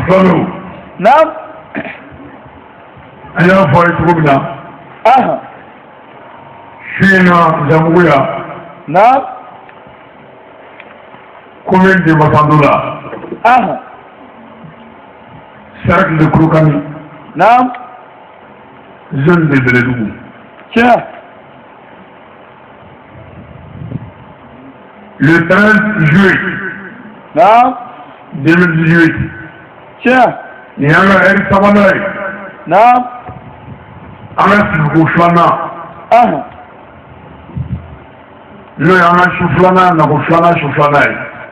Follow. Now, I know for it to go now. Shina Zamuya. Now, Commune de Masandula. Cercle de Krokani. Now, Zone de Beledou. tiens, Le 13 juillet now, 2018, tiens, il y a un R. Sabanay, now, un Rouflana, le Yana Chouflana, na Rouflana, Chouflana.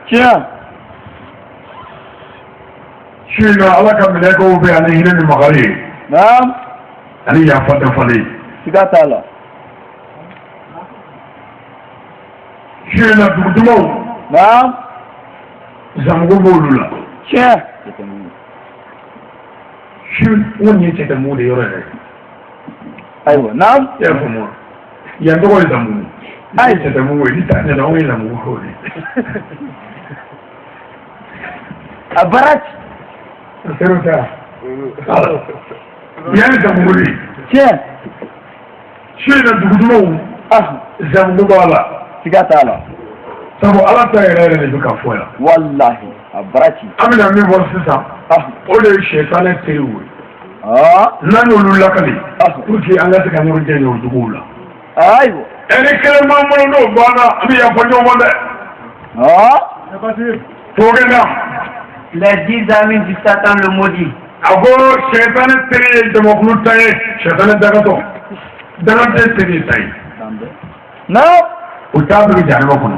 tiens, Je suis là, à la caméra, on va aller à l'île Magari. now, Allez, il y a pas de fallait. Sigatala, Je suis là, tout le monde. now, Zangobolula. tiens, Je suis où n'y était de mot de Yoré. aywa, now, Il y a pour moi. Il y a droit d'amour. Aïe, c'est un mot, il est dans l'amour. Abarat, C'est le cas. Il y a un amour. tiens, Je suis là, tout le monde. Zangobola. Sigatala, Sabu ala ta yɛrɛ de bɛ ka fɔ yan. wallahi, abarati, An bɛna min fɔ sisan, o de ye sɛtanɛ teriw ye. N'an y'olu lakali, pour que an ka se ka ɲɔgɔn jɛ o duguw la. aywa, Ni kelen b'an bolo n'o banna, an bɛ yafa ɲɔgɔn ma dɛ. Tɔgɔ na, Les 10 amis du Satan le maudit. a ko sɛtanɛ teri ye jamakulu ta ye, sɛtanɛ dagatɔ. Dagatɛ teri ye ta ye. now, O t'a bɛ janaba kɔnɔ.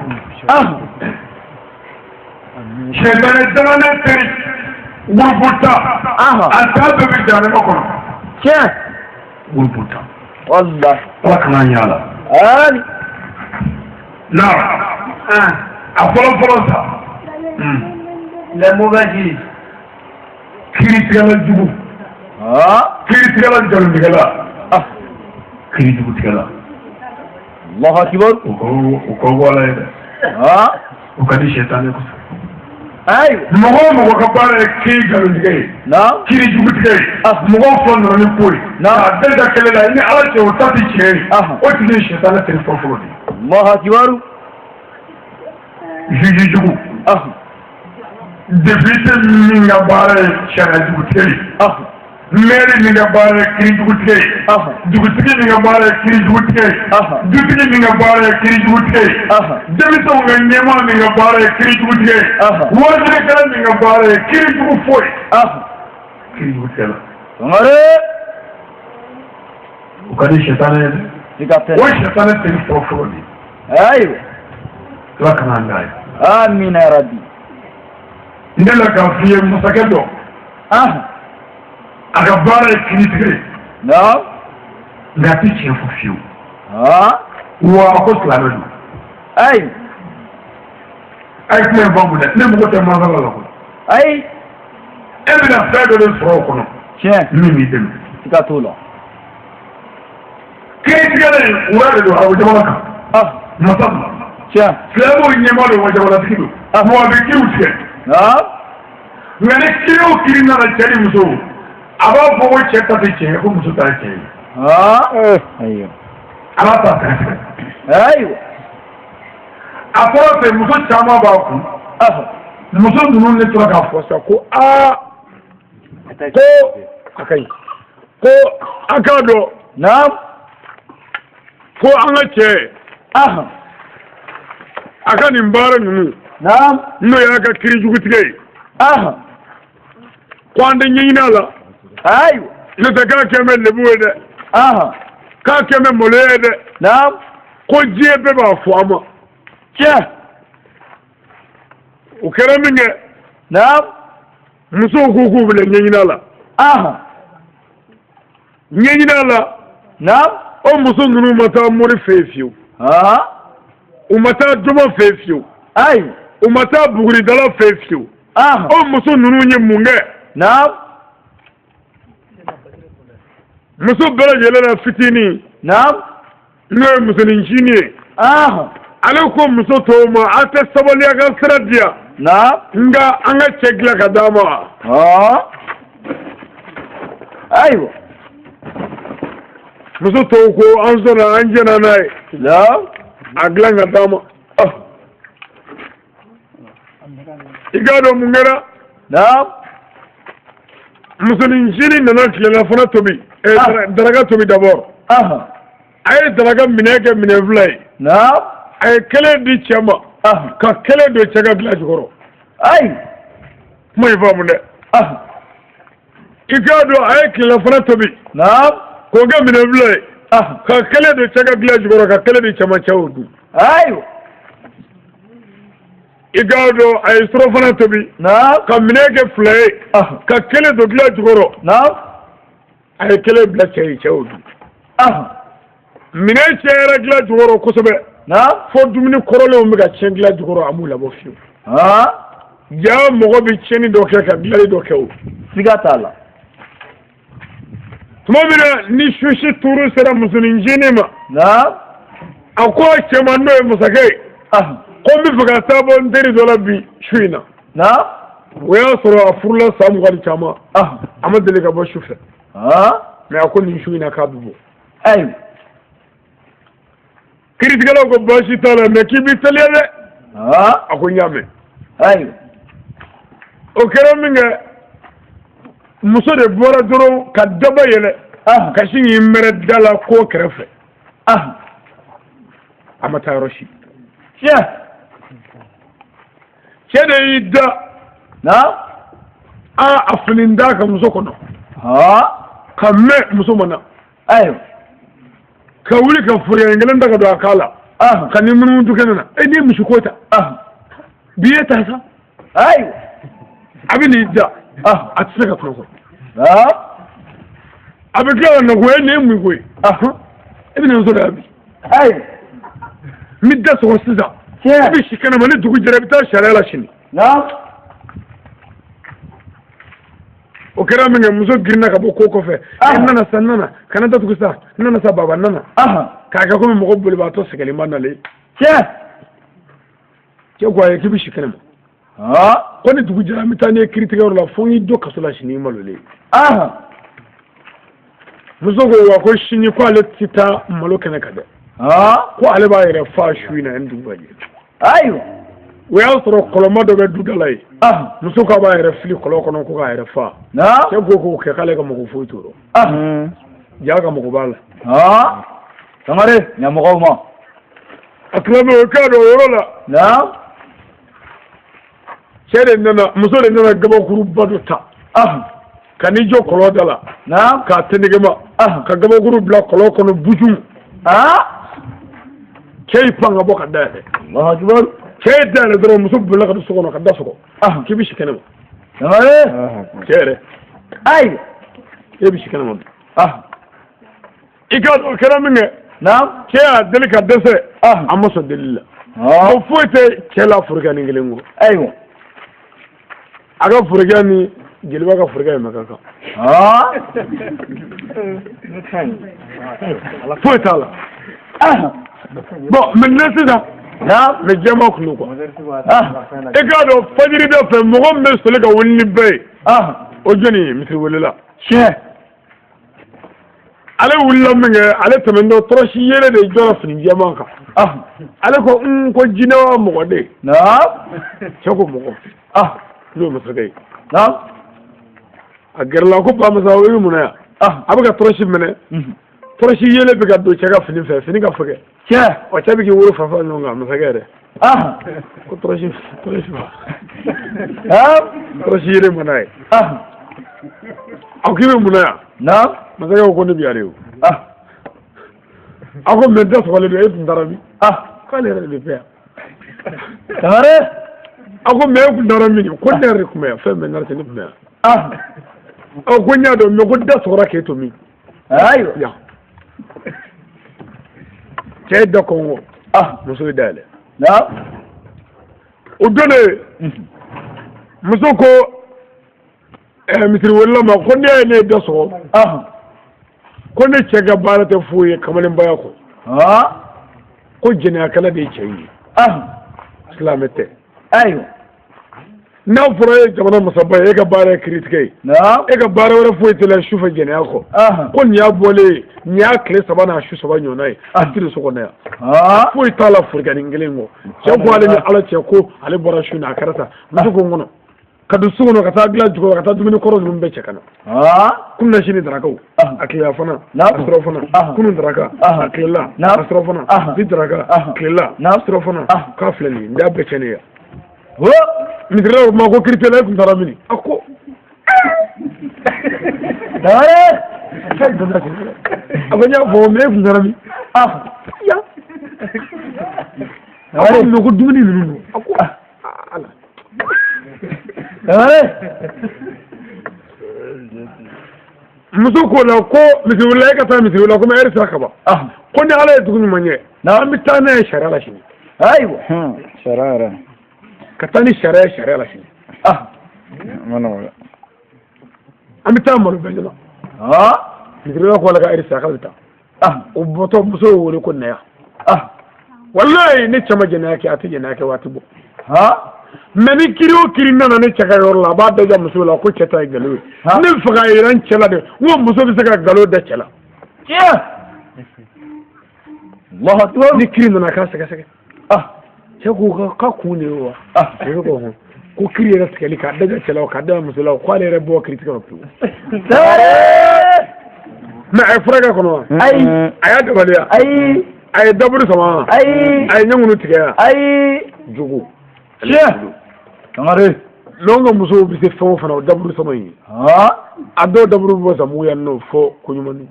Sɛtanɛ dagatɛ teri, wuruputa, a t'a bɛ janaba kɔnɔ. tiens, Wuruputa. wallahi, Ala kana ɲa la. ali, Na, a fɔlɔ sa. Les mauvais juges. Kiri tigɛla jugu. Kiri tigɛla nkalontigɛla. Kiri jugu tigɛla. Allahu akbar, O ka bɔ ala ye dɛ. O ka di sɛtanɛ kosɛbɛ. aywa, Mɔgɔ o mɔgɔ ka baara ye kiri nkalontigɛ ye. now, Kiri jugu tigɛ ye. Mɔgɔw fila nana ni ko ye. K'a bɛɛ da kɛlɛ la ni ala cɛ o ta ti tiɲɛ ye. O tigi ye sɛtanɛ teri fɔlɔ de ye. Allahu akbar, Juge jugu. Député min ka baara ye sariya jugu tigɛ ye. Maire min ka baara ye kiri jugu tigɛ ye. Dugutigi min ka baara ye kiri jugu tigɛ ye. Dutigi min ka baara ye kiri jugu tigɛ ye. Denmisɛnw ka ɲɛmaa min ka baara ye kiri jugu tigɛ ye. Wajilikɛla min ka baara ye kiri jugu foyi. Kiri jugu tigɛ la. sɔngɔre, O ka di sɛtanɛ ye dɛ. sigatala, O ye sɛtanɛ teri fɔlɔ de ye. aywa, Ala kana an da ye. amina ya rabbi, Ne la k'a f'i ye masakɛ dɔ. A ka baara ye kiri tigɛ ye. now, Nka a ti tiɲɛ fɔ fiyewu. Wa a ko silamɛ don. aywa, A ye kuma in faamu dɛ. Ne mago tɛ masala la koyi. ay, E bɛna fɛn dɔ de sɔrɔ o kɔnɔ. tiens, Min b'i dɛmɛ. sigatola, Kiri tigɛlen wura de don arabu jamana kan. Masa don. tiens, Silamɛw ɲɛmaa don wa jamanatigi don. Wa a bɛ kiriw tigɛ. Nka ni kiri o kiri nana cɛ ni muso, a b'a fɔ ko cɛ ta tɛ tiɲɛ ye, ko muso ta ye tiɲɛ ye. aywa, Ala t'a kɛrɛfɛ. aywa, A fɔra fɛ muso caman b'a kun. Muso ninnu de tora k'a fɔ sa ko ko a ka ɲi. Ko a k'a dɔn now, ko an ka cɛ a ka nin baara ninnu now, n'o y'a ka kiri jugutigɛ ye. Ko an tɛ ɲɛɲini a la. aywa, N'o tɛ k'a kɛ mɛ lebu ye dɛ. K'a kɛ mɛ maloya ye dɛ. now, Ko diɲɛ bɛɛ b'a fɔ a ma. tiens, O kɛra min kɛ, now, musow ko k'u bɛna ɲɛɲini a la. Ɲɛɲini a la, now, o muso ninnu ma taa mori fɛ yen fiyewu. U ma taa juma fɛ yen fiyewu. aywa, U ma taa buguridala fɛ yen fiyewu. O muso ninnu ye mun kɛ? now, Muso bɛɛ lajɛlen na fitinin now, n'o ye musonin ncinin ye. ale ko muso tɔw ma a tɛ sabali a ka sira di yan. Naam. Nka an ka cɛ dilan ka d'a ma. Ayiwa. muso tɔw ko an sɔnna an jɛna n'a ye. Naam. a dilan ka d'a ma. I k'a dɔn mun kɛra. Naam. musonin nana tilela fana tobi. daraka tobi d'abord. a ye daraka minɛ kɛ minɛ fila ye. Naam. a ye kelen di cɛ ma. ka kelen don cɛ ka gilan jukɔrɔ. Ayi. kuma in faamu dɛ. I k'a dɔn a ye tilela fana tobi. Naam. k'o kɛ minɛ fila ye. ka kelen don cɛ ka gilan jukɔrɔ ka kelen di cɛmancɛw dun. Ayiwa. I k'a dɔn a ye surafana tobi. Naam. ka minɛ kɛ fila ye. ka kelen don gilan jukɔrɔ. Naam. a ye kelen bila cɛ ye cɛw dun. minɛ cayara gilan jukɔrɔ kosɛbɛ. fo dumuni kɔrɔlenw bɛ ka tiɲɛ gilan jukɔrɔ a m'u labɔ fiyewu. jaa mɔgɔ bɛ tiɲɛni dɔ kɛ ka dilanni dɔ kɛ o. Siga t'a la. tuma min na ni susi tuuru sera musonin ma. a ko a cɛ ma n'o ye masakɛ ye. ko n bɛ fɛ ka taa bɔ n teri dɔ la bi su in na. o y'a sɔrɔ a furula san 20 caman. a ma deli ka bɔ su fɛ. mais a ko nin su in na k'a bɛ bɔ. Ayiwa. kiiritigɛlaw ko baasi t'a la mais k'i b'i teliya dɛ. a ko n y'a mɛn. Ayiwa. o kɛra min kɛ muso de bɔra dɔrɔn ka daba yɛlɛ. ka sin k'i mɛrɛ da la ko kɛrɛfɛ. a ma taa yɔrɔ si. cɛ de y'i da. a fini da ka muso kɔnɔ. ka mɛn muso ma na. Ayiwa. ka wuli ka furuyɛn kelen ta ka don a kan la. ka ni munumunu kɛnɛ na. e ni misi ko ta. bi ye ta sa. Ayiwa. a bɛ n'i da. a tɛ se ka kuma kɔ. a bɛ tila ka na ko e ni ye mun ko ye. e bɛ nin sɔrɔ yan bi. Ayiwa. n bɛ da sɔgɔ sisan. e bɛ si kɛnɛma ni dugu jɛra i bɛ taa sariya la sini. o kɛra min kɛ muso girinna ka bɔ ko kɔfɛ. n nana sa n nana kana datugu sa n nana sa baba n nana. k'a kɛ komi mɔgɔ bolibaatɔ sɛgɛnlen ba nalen. cɛ ko a ye k'i bɛ si kɛnɛma. ko ni dugu jɛra an bɛ taa n'i ye kiiritigɛyɔrɔ la fo n y'i don kaso la sini i malolen. muso ko wa ko sini ko ale tɛ taa malo kɛnɛ kan dɛ. ko ale b'a yɛrɛ faa su in na ni dugu ka jɛ. Ayiwa. o y'a sɔrɔ kɔlɔnma dɔ bɛ du da la yen. muso k'a b'a yɛrɛ fili kɔlɔn kɔnɔ ko k'a yɛrɛ faa. cɛ ko k'o kɛ k'ale ka mɔgɔ foyi t'o rɔ. jaa ka mɔgɔ b'a la. Sangare ɲɛmɔgɔw ma. a tila bɛ o k'a dɔn o yɔrɔ la. cɛ de nana muso de nana gabakuruba dɔ ta. ka n'i jɔ kɔlɔn da la. k'a tɛnɛgɛma. ka gabakuru bila kɔlɔn kɔnɔ bujumu. cɛ y'i pan ka bɔ ka da yɛlɛ. cɛ ye da yɛlɛ dɔrɔn muso bolila ka don so kɔnɔ ka da sɔgɔ. k'i bɛ si kɛnɛma. cɛ yɛrɛ. Ayiwa. e bɛ si kɛnɛma bi. i k'a dɔn o kɛra min kɛ. cɛ y'a deli ka dɛsɛ. a ma sɔn deli la. ko foyi tɛ cɛ la forokɛnin kelen kɔ. Ayiwa. a ka forokɛ ni jeliba ka forokɛ ye mɛ ka kan. foyi t'a la. bon maintenant sisan. mais jɛma kun don quoi. e k'a dɔn fajiri da fɛ mɔgɔ min bɛ sɔli ka wuli ni bɛɛ ye. o jɔnni ye misiri welela. ale wulila min kɛ ale tɛmɛtɔ tɔrɔsi yelen de jɔra fini jɛman kan. ale ko ko jinɛ wa mɔgɔ de. cɛ ko mɔgɔ. n'o ye masakɛ ye. a gɛrɛla ko bamasa o ye mun na yan. a bɛ ka tɔrɔsi minɛ. tɔrɔsi yelen bɛ ka don cɛ ka fini fɛ fini ka fɛgɛ. o cɛ bɛ k'i wolo fa ɲɔgɔn kan masakɛ yɛrɛ. ko tɔrɔsi yelen mana ye. aw k'i bɛ mun na yan. masakɛ ko ne bɛ yan de o. a ko mɛ da sɔgɔlen don e tun taara min. k'ale yɛrɛ de bɛ yan. a ko mɛ e tun taara min ko ne yɛrɛ de tun bɛ yan fɛn bɛɛ nana ten ne tun bɛ yan. ko n y'a dɔn mɛ ko da sɔgɔra k'e to min. ayiwa. cɛ ye da kɔngɔ. muso ye da yɛlɛ. o don de muso ko misiri welela ma ko ne ye ne da sɔgɔ. ko ne cɛ ka baara tɛ foyi ye kamalenbaya kɔ. ko jɛnɛyakɛla de ye cɛ in ye. silamɛ ayiwa n'a fɔra ye jamana masaba ye e ka baara ye critiquer e ka baara wɛrɛ foyi tɛ la sufɛ jɛnɛya kɔ ko nin y'a bɔlen nin y'a tile 3 n'a su 3 ɲɔgɔnna ye a tɛ so kɔnɔ yan foyi t'a la furigani kelen kɔ cɛ ko ale ni ala cɛ ko ale bɔra su na a kɛra ta muso ko n kɔnɔ ka don so kɔnɔ ka taa dilan jukɔrɔ ka taa dumuni kɔrɔ ninnu bɛɛ cɛ ka na kunun sini darakaw a tilela fana a sɔrɔ fana kunun daraka a tilela a sɔrɔ fana bi daraka tilela a sɔrɔ fana k'a filɛ nin ye n y'a bɛɛ cɛ ne ye misirilaw ma ko kiritela e kun taara mini a ko a ko n y'a fɔ mais e kun taara min a ko mais ko dumuni ninnu don a ko ala muso ko la ko misiriwula e ka taa misiriwula ko mais heure sera ka ban ko ni ala ye dugu ɲuman ɲɛ an bɛ taa n'a ye sariya la sini ayiwa sariya yɛrɛ ka taa ni sariya ye sariya la sini an bɛ taa malo bɛɛ ɲɛna misiriwula ko ala ka heure sera k'a bɛ taa o bɔtɔ muso y'o wele ko naya walayi ne cɛ ma jɛnɛya kɛ a tɛ jɛnɛya kɛ waati bɔ mais ni kiri o kiri nana ne cɛ ka yɔrɔ la a b'a daja muso la ko cɛ ta ye nkalon ye ne bɛ fɛ k'a yira n cɛ la de n ko muso bɛ se ka nkalon da cɛ la ni kiri nana k'a sɛgɛsɛgɛ cɛ ko k'a kun de ye wa ne ko hɔn ko kiri yɛrɛ tigɛli k'a daja cɛ la k'a daja muso la ko ale yɛrɛ bɔ kiri tigɛ o pewu mais a ye furakɛ kɔnɔ wa ayi a y'a dabaliya ayi a ye daburu sama wa ayi a ye ɲɛŋunu tigɛ wa ayi jogo Sangare n'anw ka musow bɛ se fɛn o fɛn na o daburu sama in ye a dɔw daburu bɛ bɔ Zamugu yan nɔ fɔ Koɲumani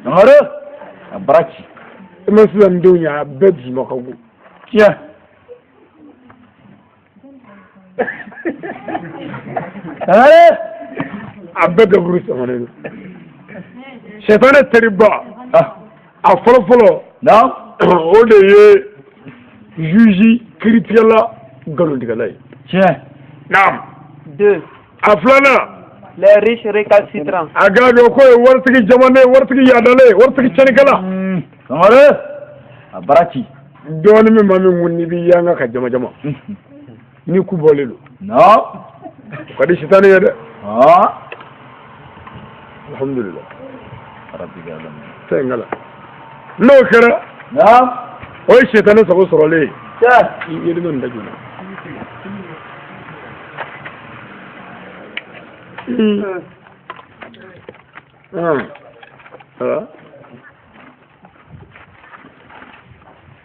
Sangare a baara ci i ma sisan denw ye a bɛɛ dusuma ka go tiɲɛ Sangare a bɛɛ daburu samanen don sɛtanɛ teriba a fɔlɔ-fɔlɔ o de ye juge kiiritigɛla nkalontigɛla ye tiɲɛ naam 2 a filanan les riches récalcitrants a k'a dɔn k'o ye waritigi jamana waritigi yaadalen waritigi cɛnikɛla Sangare a baara ci dɔɔni min ma min kun n'i b'i yanga ka jama jama ni ku bɔlen don o ka di sitani ye dɛ alhamdulillah tɛnkala n'o kɛra o ye sitani sago sɔrɔlen ye i yeli dɔ nin da joona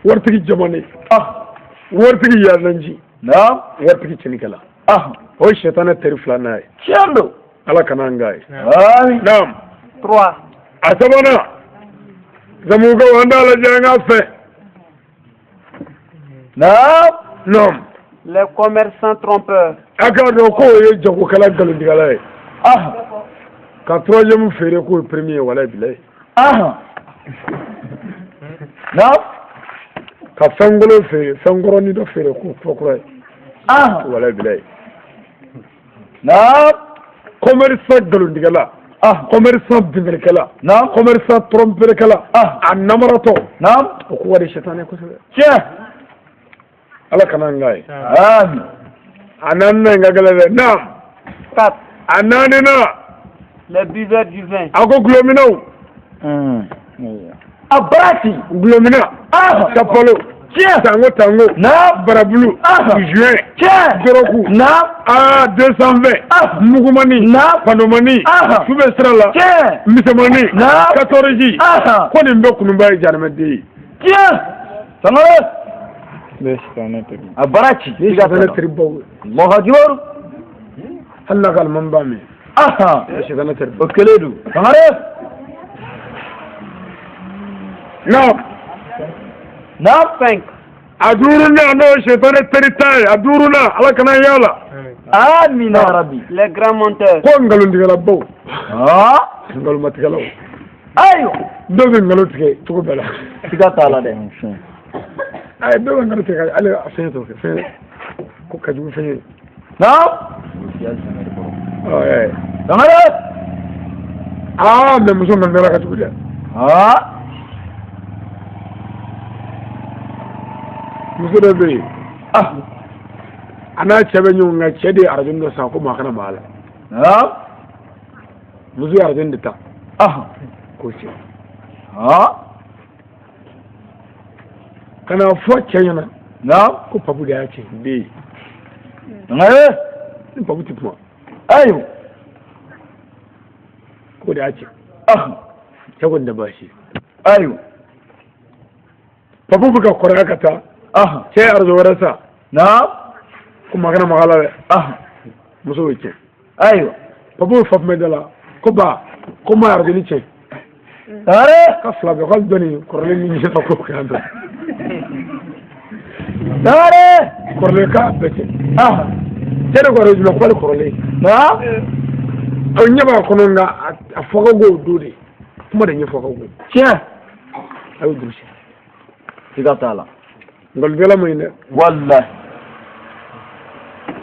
waritigi jamana waritigi yaadanji waritigi cɛnikɛla o ye sitani teri filanan ye tiɲɛ don ala kana an k'a ye naam 3 a sabanan Zamugukaw an t'a lajɛ an k'a fɛ naam les commerçants trompeurs a k'a dɔn k'o ye jagokɛla nkalontigɛla ye ka troisième feere k'o ye premier ye walayi bilayi ka fɛnkolon feere fɛnkɔrɔnin dɔ feere k'o fɔkura ye walayi bilayi commerçant nkalontigɛla commerçant bingalikɛla commerçant tromperekɛla a namaratɔ o ko wari sitani kosɛbɛ tiɲɛ ala kana an k'a ye a naaninan in ka gɛlɛn dɛ naam 4 a naaninan les buveurs du vin a ko gulominaw a baara ci gulomina sapalo tango barabulu juin doroku 220 mugumani panomani sube sira la misɛmani 14 ko nin bɛ kununba ye jaramɛden ye Sangare a baara ci sitani teri baw Allahu akbar hali n'a ka alimami b'a mɛn sitani teri o kelen don Sangare naam 5 a duurunan n'o ye sitani teri tan ye a duurunan ala kana yaala amina rabi les grands menteurs ko nkalontigɛlabaw nkalomatigɛlaw ayiwa dɔw bɛ nkalon tigɛ cogo bɛɛ la siga t'a la dɛ ayi dɔw bɛ nkalon tigɛ ale fɛn t'o kɛ fɛn ko ka jugu fɛn ye Sangare mais muso nkalontigɛla ka jugu dɛ muso dɔ bɛ yen a n'a cɛ bɛ ɲɔgɔn kan cɛ de ye arajo dɔ san ko maa kana maa la muso ye arajo de ta k'o cɛ ka na fɔ cɛ ɲɛna ko papu de y'a cɛ den ye ni papu tɛ kuma ayiwa ko de y'a cɛ cɛ ko nin tɛ baasi ayiwa papu bɛ ka kɔrɔya ka taa cɛ ye arajo wɛrɛ sa ko maa kana maa la dɛ muso y'o cɛ ayiwa papu bɛ fa tun bɛ da la ko ba ko maa arajo ni cɛ ka fila bɛɛ k'ale dɔnni kɔrɔlen ni ɲɛ ko k'an dɔn kɔrɔlen k'a bɛɛ cɛ cɛ de ko arajo la k'ale kɔrɔlen aw ɲɛ b'a kɔnɔ nka a fɔko k'o don de kuma de ɲɛfɔ ka go tiɲɛ a y'o durusi siga t'a la nkalontigɛla ma ɲi dɛ walahi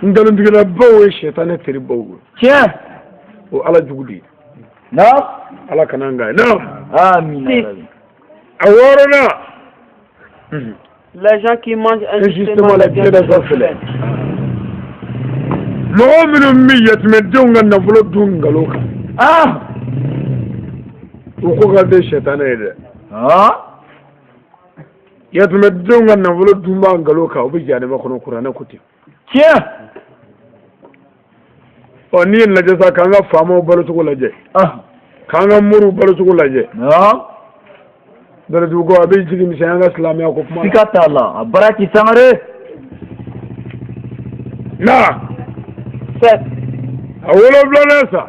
nkalontigɛlabaw ye sɛtanɛ teri baw ye tiɲɛ o ala jugu de ye ala kana an ka ye amina a wɔɔrɔnan Les gens qui mangent injustement la bière des orphelins mɔgɔ minnu bɛ yatimɛdenw ka nafolo dun nkalon kan u ko ka di sɛtanɛ ye dɛ yatimɛdenw ka nafolo dun b'a nkalon kan u bɛ jahanama kɔnɔ kuranɛ ko ten tiɲɛ n'i ye lajɛ sa k'an ka faamaw balo cogo lajɛ k'an ka moriw balo cogo lajɛ dɔrɔdugu ko a bɛ jigin misɛnya an ka silamɛya ko kuma siga t'a la a bara k'i sangare a wolonfilanan sa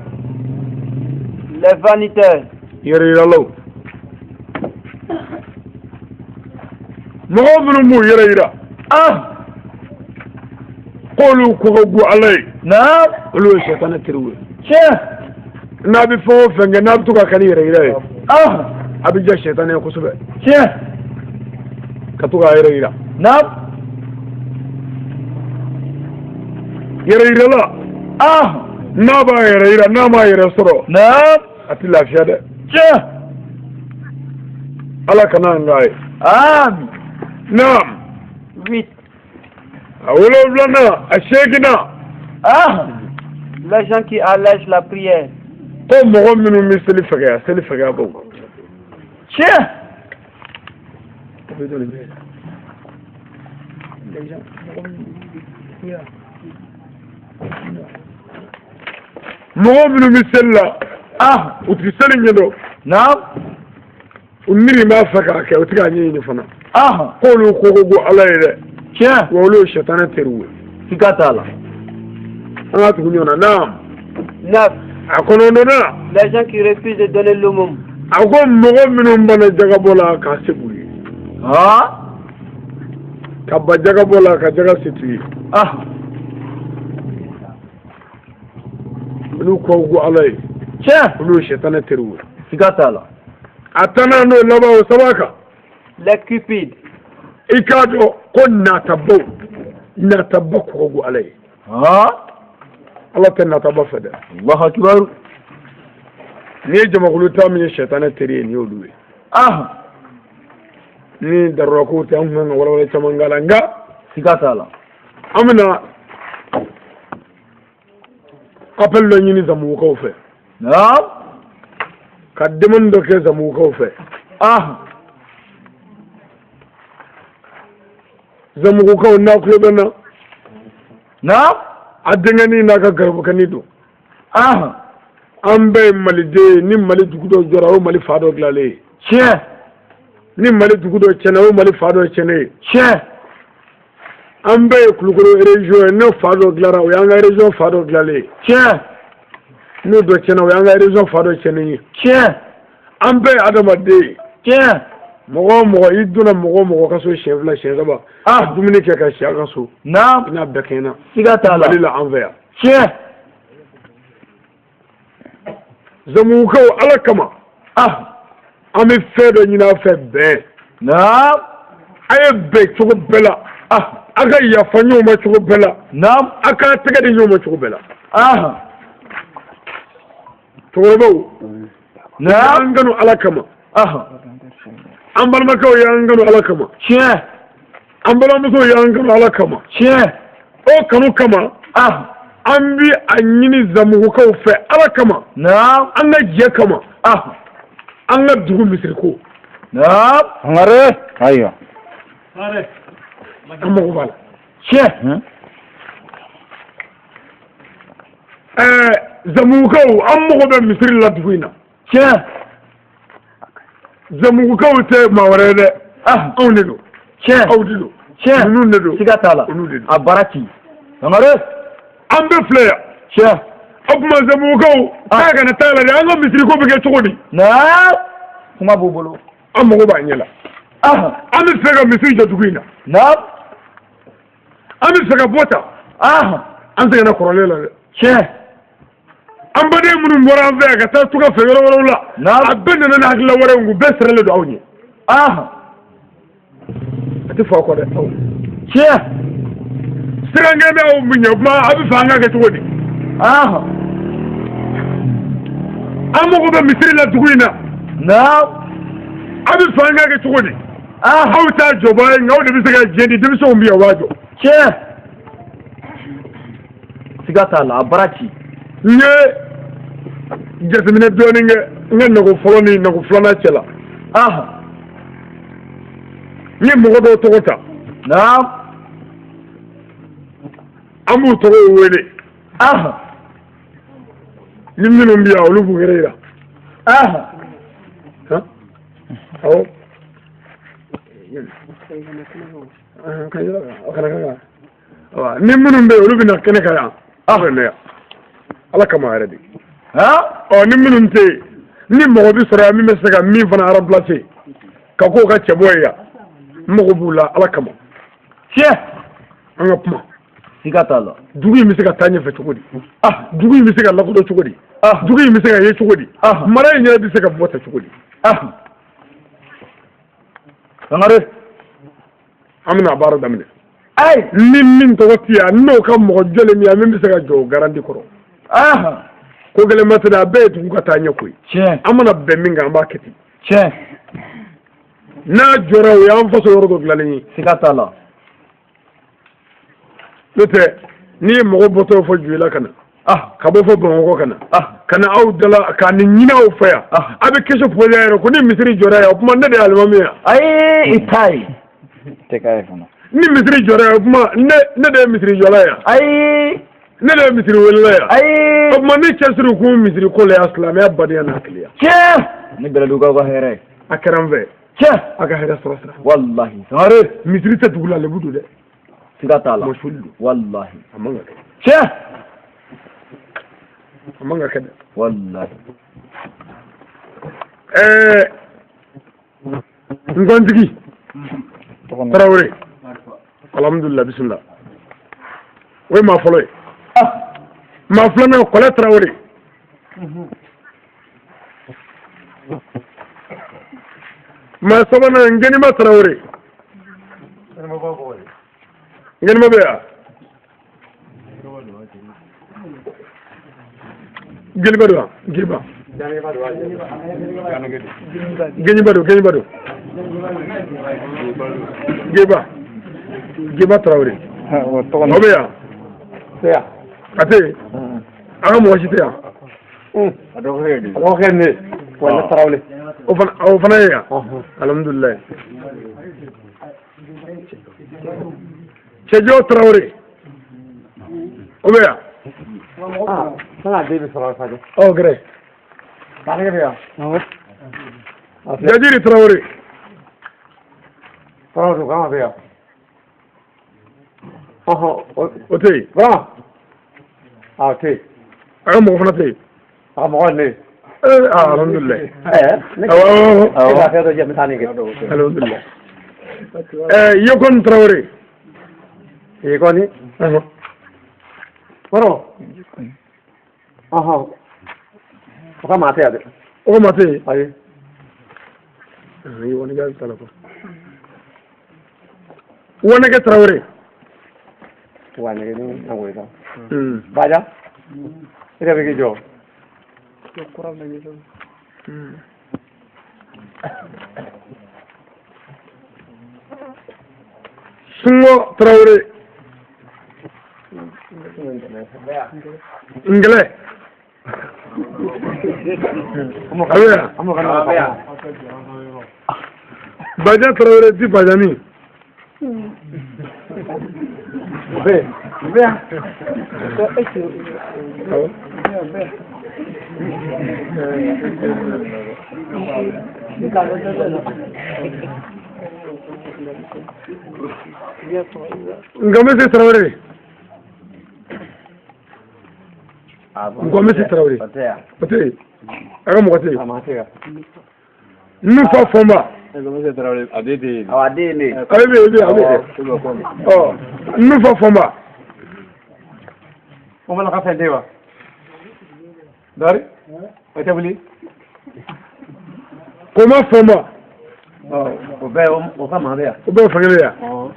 les vanitaires yɛrɛ yiralaw mɔgɔ minnu b'u yɛrɛ yira k'olu ko ka go ala ye olu ye sɛtanɛ teriw ye tiɲɛ n'a bɛ fɛn o fɛn kɛ n'a bɛ to ka kɛ ni yɛrɛ yira ye a bɛ diya sɛtanɛ ye kosɛbɛ tiɲɛ ka to k'a yɛrɛ yira yɛrɛ yirala n'a b'a yɛrɛ yira n'a m'a yɛrɛ sɔrɔ a tɛ lafiya dɛ tiɲɛ ala kana an k'a ye amin naam 8 a wolonfilanan a seeginan les gens qui allègent la prière ko mɔgɔ minnu bɛ seli fɛgɛya baw tiɲɛ mɔgɔ minnu bɛ seli la u tɛ seli ɲɛdɔn u miiri b'a fɛ k'a kɛ u tɛ k'a ɲɛɲini fana k'olu ko ko ala ye dɛ tiɲɛ wa olu ye sɛtanɛ teriw ye siga t'a la an ka tugu ɲɔgɔn na 9 a kɔnɔntɔnnan les gens qui refusent de donner l'aumône a ko mɔgɔ minnu bana jagabɔ la k'a se b'u ye ka ba jagabɔ la ka jaga se t'u ye olu ko ko ala ye tiɲɛ olu ye sɛtanɛ teriw ye siga t'a la a tannan n'o laban o saba kan les cupides i k'a dɔn ko nataba ko ko ala ye ala tɛ nataba fɛ dɛ allahu akibaru n'i ye jamakulu ta min ye sɛtanɛ teri ye nin y'olu ye ni darura kow tɛ an kun kan ka walawala caman k'a la nka siga t'a la an bɛna appel dɔ ɲini zamugukaw fɛ ka demande dɔ kɛ zamugukaw fɛ zamugukaw n'a tulo bɛ na a denkɛnin n'a ka garibukɛnin don an bɛɛ ye maliden ye ni mali dugu dɔ jɔra o ye mali fa dɔ dilanlen ye tiɲɛ ni mali dugu dɔ tiɲɛna o ye mali fa dɔ tiɲɛnen ye tiɲɛ an bɛɛ ye kulukoro région ye n'o fa dɔ dilanna o y'an ka région fa dɔ dilanlen ye tiɲɛ n'o dɔ tiɲɛna o y'an ka région fa dɔ tiɲɛnen ye tiɲɛ an bɛɛ ye adamaden ye tiɲɛ mɔgɔ o mɔgɔ i donna mɔgɔ o mɔgɔ ka so siɲɛ fila siɲɛ saba ka dumuni kɛ ka si a ka so i n'a bɛɛ kɛ n na siga t'a la mali la an fɛ yan tiɲɛ zamugukaw ala kama an bɛ fɛn dɔ ɲini aw fɛ bɛn a ye bɛn cogo bɛɛ la a ka yafa ɲɔgɔn ma cogo bɛɛ la a k'a tɛgɛ di ɲɔgɔn ma cogo bɛɛ la cɛkɔrɔbaw y'an kanu ala kama an balimakɛw y'an kanu ala kama tiɲɛ an balimamuso y'an kanu ala kama tiɲɛ o kanu kama an bi a ɲini zamugukaw fɛ ala kama naam an ka jɛ kama an ka dugu misiriko naam Angare. Ayiwa. an mago b'a la tiɲɛ zamugukaw an mago bɛ misiri la dugu in na tiɲɛ zamugukaw tɛ maa wɛrɛ ye dɛ anw de don tiɲɛ aw de don tiɲɛ ninnu de don siga t'a la olu de don a baara ci Sangare an bɛ filɛ yan tiɲɛ o tuma zamugukaw taa kana taa la dɛ an ka misiriko bɛ kɛ cogo di naam kuma b'u bolo an mago b'a ɲɛ la an bɛ fɛ ka misiri jɔ dugu in na naam an bɛ fɛ ka bɔ ta an sɛgɛnna kɔrɔlen la dɛ tiɲɛ an baden minnu bɔra an fɛ yan ka taa tuga fɛ yɔrɔ wɛrɛw la a bɛɛ nana ni hakilila wɛrɛ ye u bɛɛ sɛrɛlen don aw ɲɛ a tɛ fɔ aw kɔ dɛ aw tiɲɛ sirankɛ bɛ aw min ɲɛ kuma a bɛ fɛ an ka kɛ cogo di an mago bɛ misiri la dugu in na naam a bɛ fɛ an ka kɛ cogo di aw t'a jɔba ye nka aw de bɛ se ka jɛ di denmisɛnw bɛ yan u b'a jɔ tiɲɛ siga t'a la a baara ci n ye jateminɛ dɔɔnin kɛ n ka nago fɔlɔ ni nago filanan cɛ la n ye mɔgɔ dɔw tɔgɔ ta naam an b'u tɔgɔw wele ni minnu bɛ yan olu b'u yɛrɛ yira awɔ ni minnu bɛ yen olu bɛ na kɛnɛ kan yan aw bɛ na yan ala kama yɛrɛ de ni minnu tɛ yen ni mɔgɔ bɛ sɔrɔ yan min bɛ se ka min fana remplacer ka k'o ka cɛbɔ ye yan n mago b'u la ala kama tiɲɛ an ka kuma siga t'a la dugu in bɛ se ka taa ɲɛfɛ cogo di dugu in bɛ se ka lakodɔn cogo di dugu in bɛ se ka ye cogo di mara in yɛrɛ bɛ se ka bɔ ta cogo di Sangare an bɛna baara daminɛ ni min tɔgɔ tɛ yan n'o ka mɔgɔ jɔlen min yan min bɛ se ka jɔ o garanti kɔrɔ ko gɛlɛn ma tɛ a bɛɛ ye dugu ka taa ɲɛ koyi tiɲɛ an mana bɛn min kan an b'a kɛ ten tiɲɛ n'a jɔra o y'an faso yɔrɔ dɔ dilannen ye siga t'a la n'o tɛ n'i ye mɔgɔ bɔtɔ fɔ Joyila ka na ka bɔ fɔ Bamakɔ ka na ka na aw dala k'a ni ɲini aw fɛ yan a bɛ kɛsu fɔliya yɛrɛ ko ni misiri jɔra yan o tuma ne de ye alimami yan ayi i t'a ye Tɛ k'a ye fana. ni misiri jɔra yan o tuma ne de ye misiri jɔla yan ayi ne de ye misiri welela yan ayi o tuma ni cɛsiri kun misiri ko la yan silamɛya badenya n'a kiliya tiɲɛ ni bɛlɛdugukaw ka hɛrɛ a kɛra n fɛ tiɲɛ a ka hɛrɛ sɔrɔ sira walahi Sangare misiri tɛ dugu la lebu don dɛ siga t'a la masuli don walahi a man ka kɛ tiɲɛ a man ka kɛ dɛ walahi nkɔntigi Tarawele alhamdulilah bisimila o ye maa fɔlɔ ye maa filanan Kɔlɛ Tarawele maa sabanan Ngenima Tarawele Ngenima bɛ yan Geniba don wa Geniba Geniba don Geba Tarawele o bɛ yan a tɛ yen an ka mɔgɔ si tɛ yan a dɔgɔ kɛ ne Kɔlɛ Tarawele o fana ye yan alhamdulilayi Cɛjɔ Tarawele o bɛ yan sana den bɛ sɔrɔ sa gɛrɛ taale bɛ yan Jajiri Tarawele fɔlɔ don k'an bɛ yan o tɛ yen vraiment a tɛ yen a ka mɔgɔ fana tɛ yen a ka mɔgɔ ne alhamdulilayi ne awɔ ka fɛn dɔ jɛ n bɛ taa nin kɛ alhamdulilayi Yekoni Tarawele Yekoni fɔlɔ o ka maa tɛ yan dɛ o ka maa tɛ yen ayi Wanɛgɛ t'a la quoi Wanɛgɛ Tarawele wa nɛgɛ ni an ko sa Baja e yɛrɛ bɛ k'i jɔ Sungo Traoré. Anglais. Baja Traoré di Bajani. Ngomese Traoré. Ngomese Traoré. Patay. Aga mo patay. Nous pas Fomba. Ngomese Traoré adede. Awadene. Oh, nous pas Fomba. On va le faire débat. Dari? Otabuli? Comment Fomba? Oh, on va manger. On va faire ça. Oh.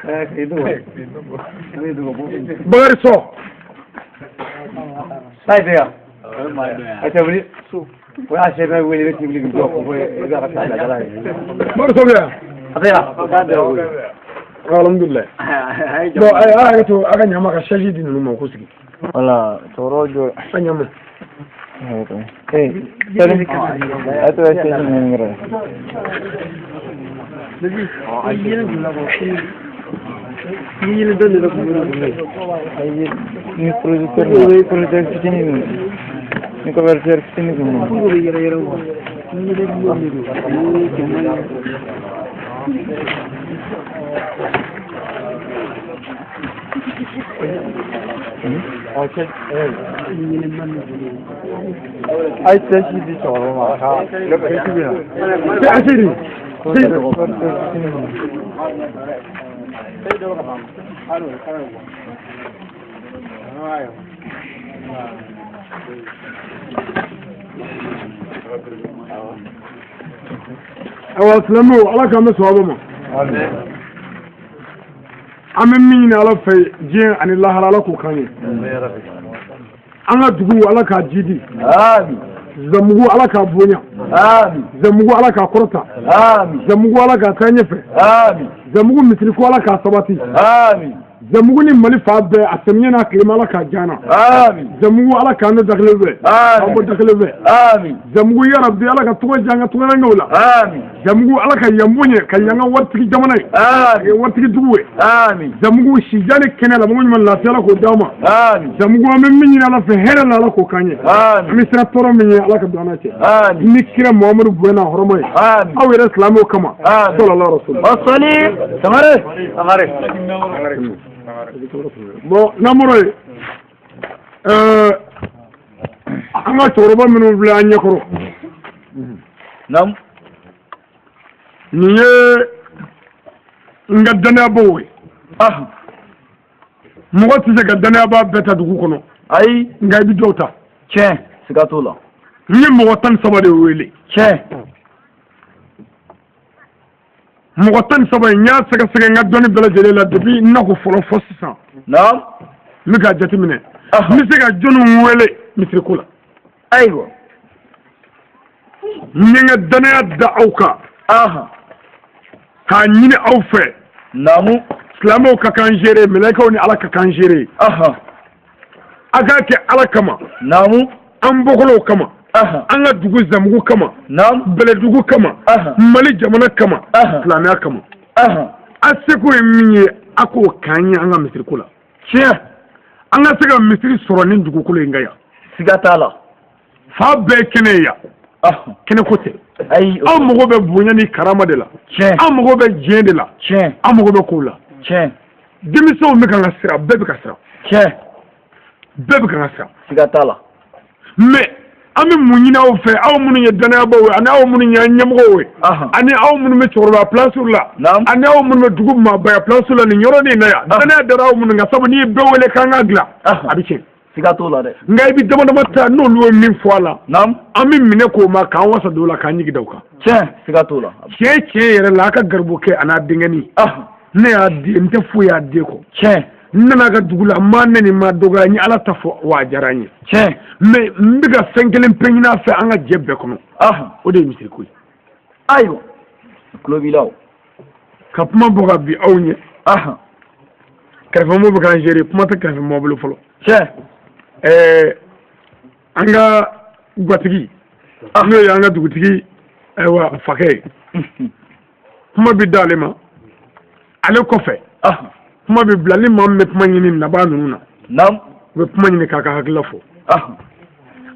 C'est tout. Bagari so. Ça y est. Otabuli? Ouais, c'est bien, oui, les petits blics, on va faire la galerie. Bagari so bien. Alhamdulillah. Bon, aga nyama ka shaji din no ko sigi. Wala torojo Anyama. Sorry. Ato station ngere. Ni project ni converter ni I said she did all my house. Awa salamu ala ka maso abama. Amen min ala fay jien ani Allah ala ko kanye. Anga dugu ala ka jidi. Amin. Zamugu ala ka bonya. Amin. Zamugu ala ka korota. Amin. Zamugu ala ka tanyefe. Amin. Zamugu misri ko ala ka sabati. Amin. Zamugu ni mali fa be asemnya na klima ala ka jana. Amin. Zamugu ala ka no daklebe. Amin. Abo daklebe. Amin. Zamugu ya rabbi ala ka tuwa janga tuwa ngawla. Amin. Zamugu ala ka yambunye ka yanga wartiki jamana. Amin. Wartiki duwe. Amin. Zamugu shijani kenela mungu man lafiya ala ko dama. Amin. Zamugu amen min ala fe hera ala ko kanye. Amin. Ami sira toro min ala ka dana ce. Amin. Ni kira Muhammadu buena horomai. Amin. Aw yara islamu kama. Amin. Sallallahu alaihi wasallam. Wasali. Samare. Bon, namoro anga toroba minu bla nyakoro. Nam. Niye nga dana bowe. Ah. Mugo tise ga dana ba beta dugu kono. Ay. Nga bi jota. Tiens, sigatola. Ni mugo tan sabade wele. Tiens. Mugo tan sabade nya sega sega nga doni bela jele la depuis nako folo fosisan. Nam. Mi ga jatimine. Mi sega jonu wele misri kula. Aywa. Ni nga dana da auka. Aha. Ka nyine aw fe. Namu. Islamo ka kan jere malaika ni ala ka kan jere. Aha. Aga ke ala kama. Namu. An bokolo kama. Aha. An ga dugu zamugu kama. Nam. Bele dugu kama. Aha. Mali jamana kama. Aha. Islamiya kama. Aha. Aseko minye ako kanya an ga misiri kula. Tiens. An ga se ka misiri sɔrɔ ni dugukolo in ka yan. Sigatala. Fa bɛɛ kɛnɛ yan. Aha. Kɛnɛ ko tɛ. Ay. Aw mago bɛ bonya ni karama de la. Tiens. Aw mago bɛ diɲɛ de la. Tiens. Aw mago bɛ kow la. Tiens. Denmisɛnw bɛ kan ka sira bɛɛ bɛ ka sira. Tiens. Bɛɛ bɛ kan ka sira. Sigatala. Mais an bɛ mun ɲini aw fɛ aw minnu ye danayabaw ye ani aw minnu ye ɲɛmɔgɔw ye. ani aw minnu bɛ cɛkɔrɔba place la. ani aw minnu bɛ dugu maabaya place la nin yɔrɔ nin na yan. danaya dara aw minnu kan sabu n'i ye bɛɛ wele k'an ka dilan. a bɛ tiɲɛ. Sigatola dɛ. Nka i bɛ dama dama ta n'olu ye min fɔ a la. Nam. An bɛ minɛ k'o ma k'an wasa don o la k'an jigi da o kan. Tiens. Sigatola. Tiɲɛ tiɲɛ yɛrɛ la a ka garibukɛ a n'a denkɛnin. ne y'a di n tɛ foyi y'a di ko. Tiɲɛ. N nana ka dugu la maa ne ni maa dɔgɔya n ye ala ta fɔ wa a diyara n ye. Tiɲɛ. Mais n bɛ ka fɛn kelen pe ɲini a fɛ an ka jɛ bɛɛ kɔnɔ. O de ye misiri ko ye. Ayiwa. Tulo b'i la o. ka kuma bɔ ka bi aw ɲɛ kɛrɛfɛ mɔbili kan géré kuma tɛ kɛrɛfɛ mɔbili fɔlɔ an ka gatigi n'o ye an ka dugutigi ayiwa fakɛ ye kuma bɛ d'ale ma ale kɔfɛ kuma bɛ bila ni maa min bɛ kuma ɲini naba ninnu na u bɛ kuma ɲini k'a ka hakilila fɔ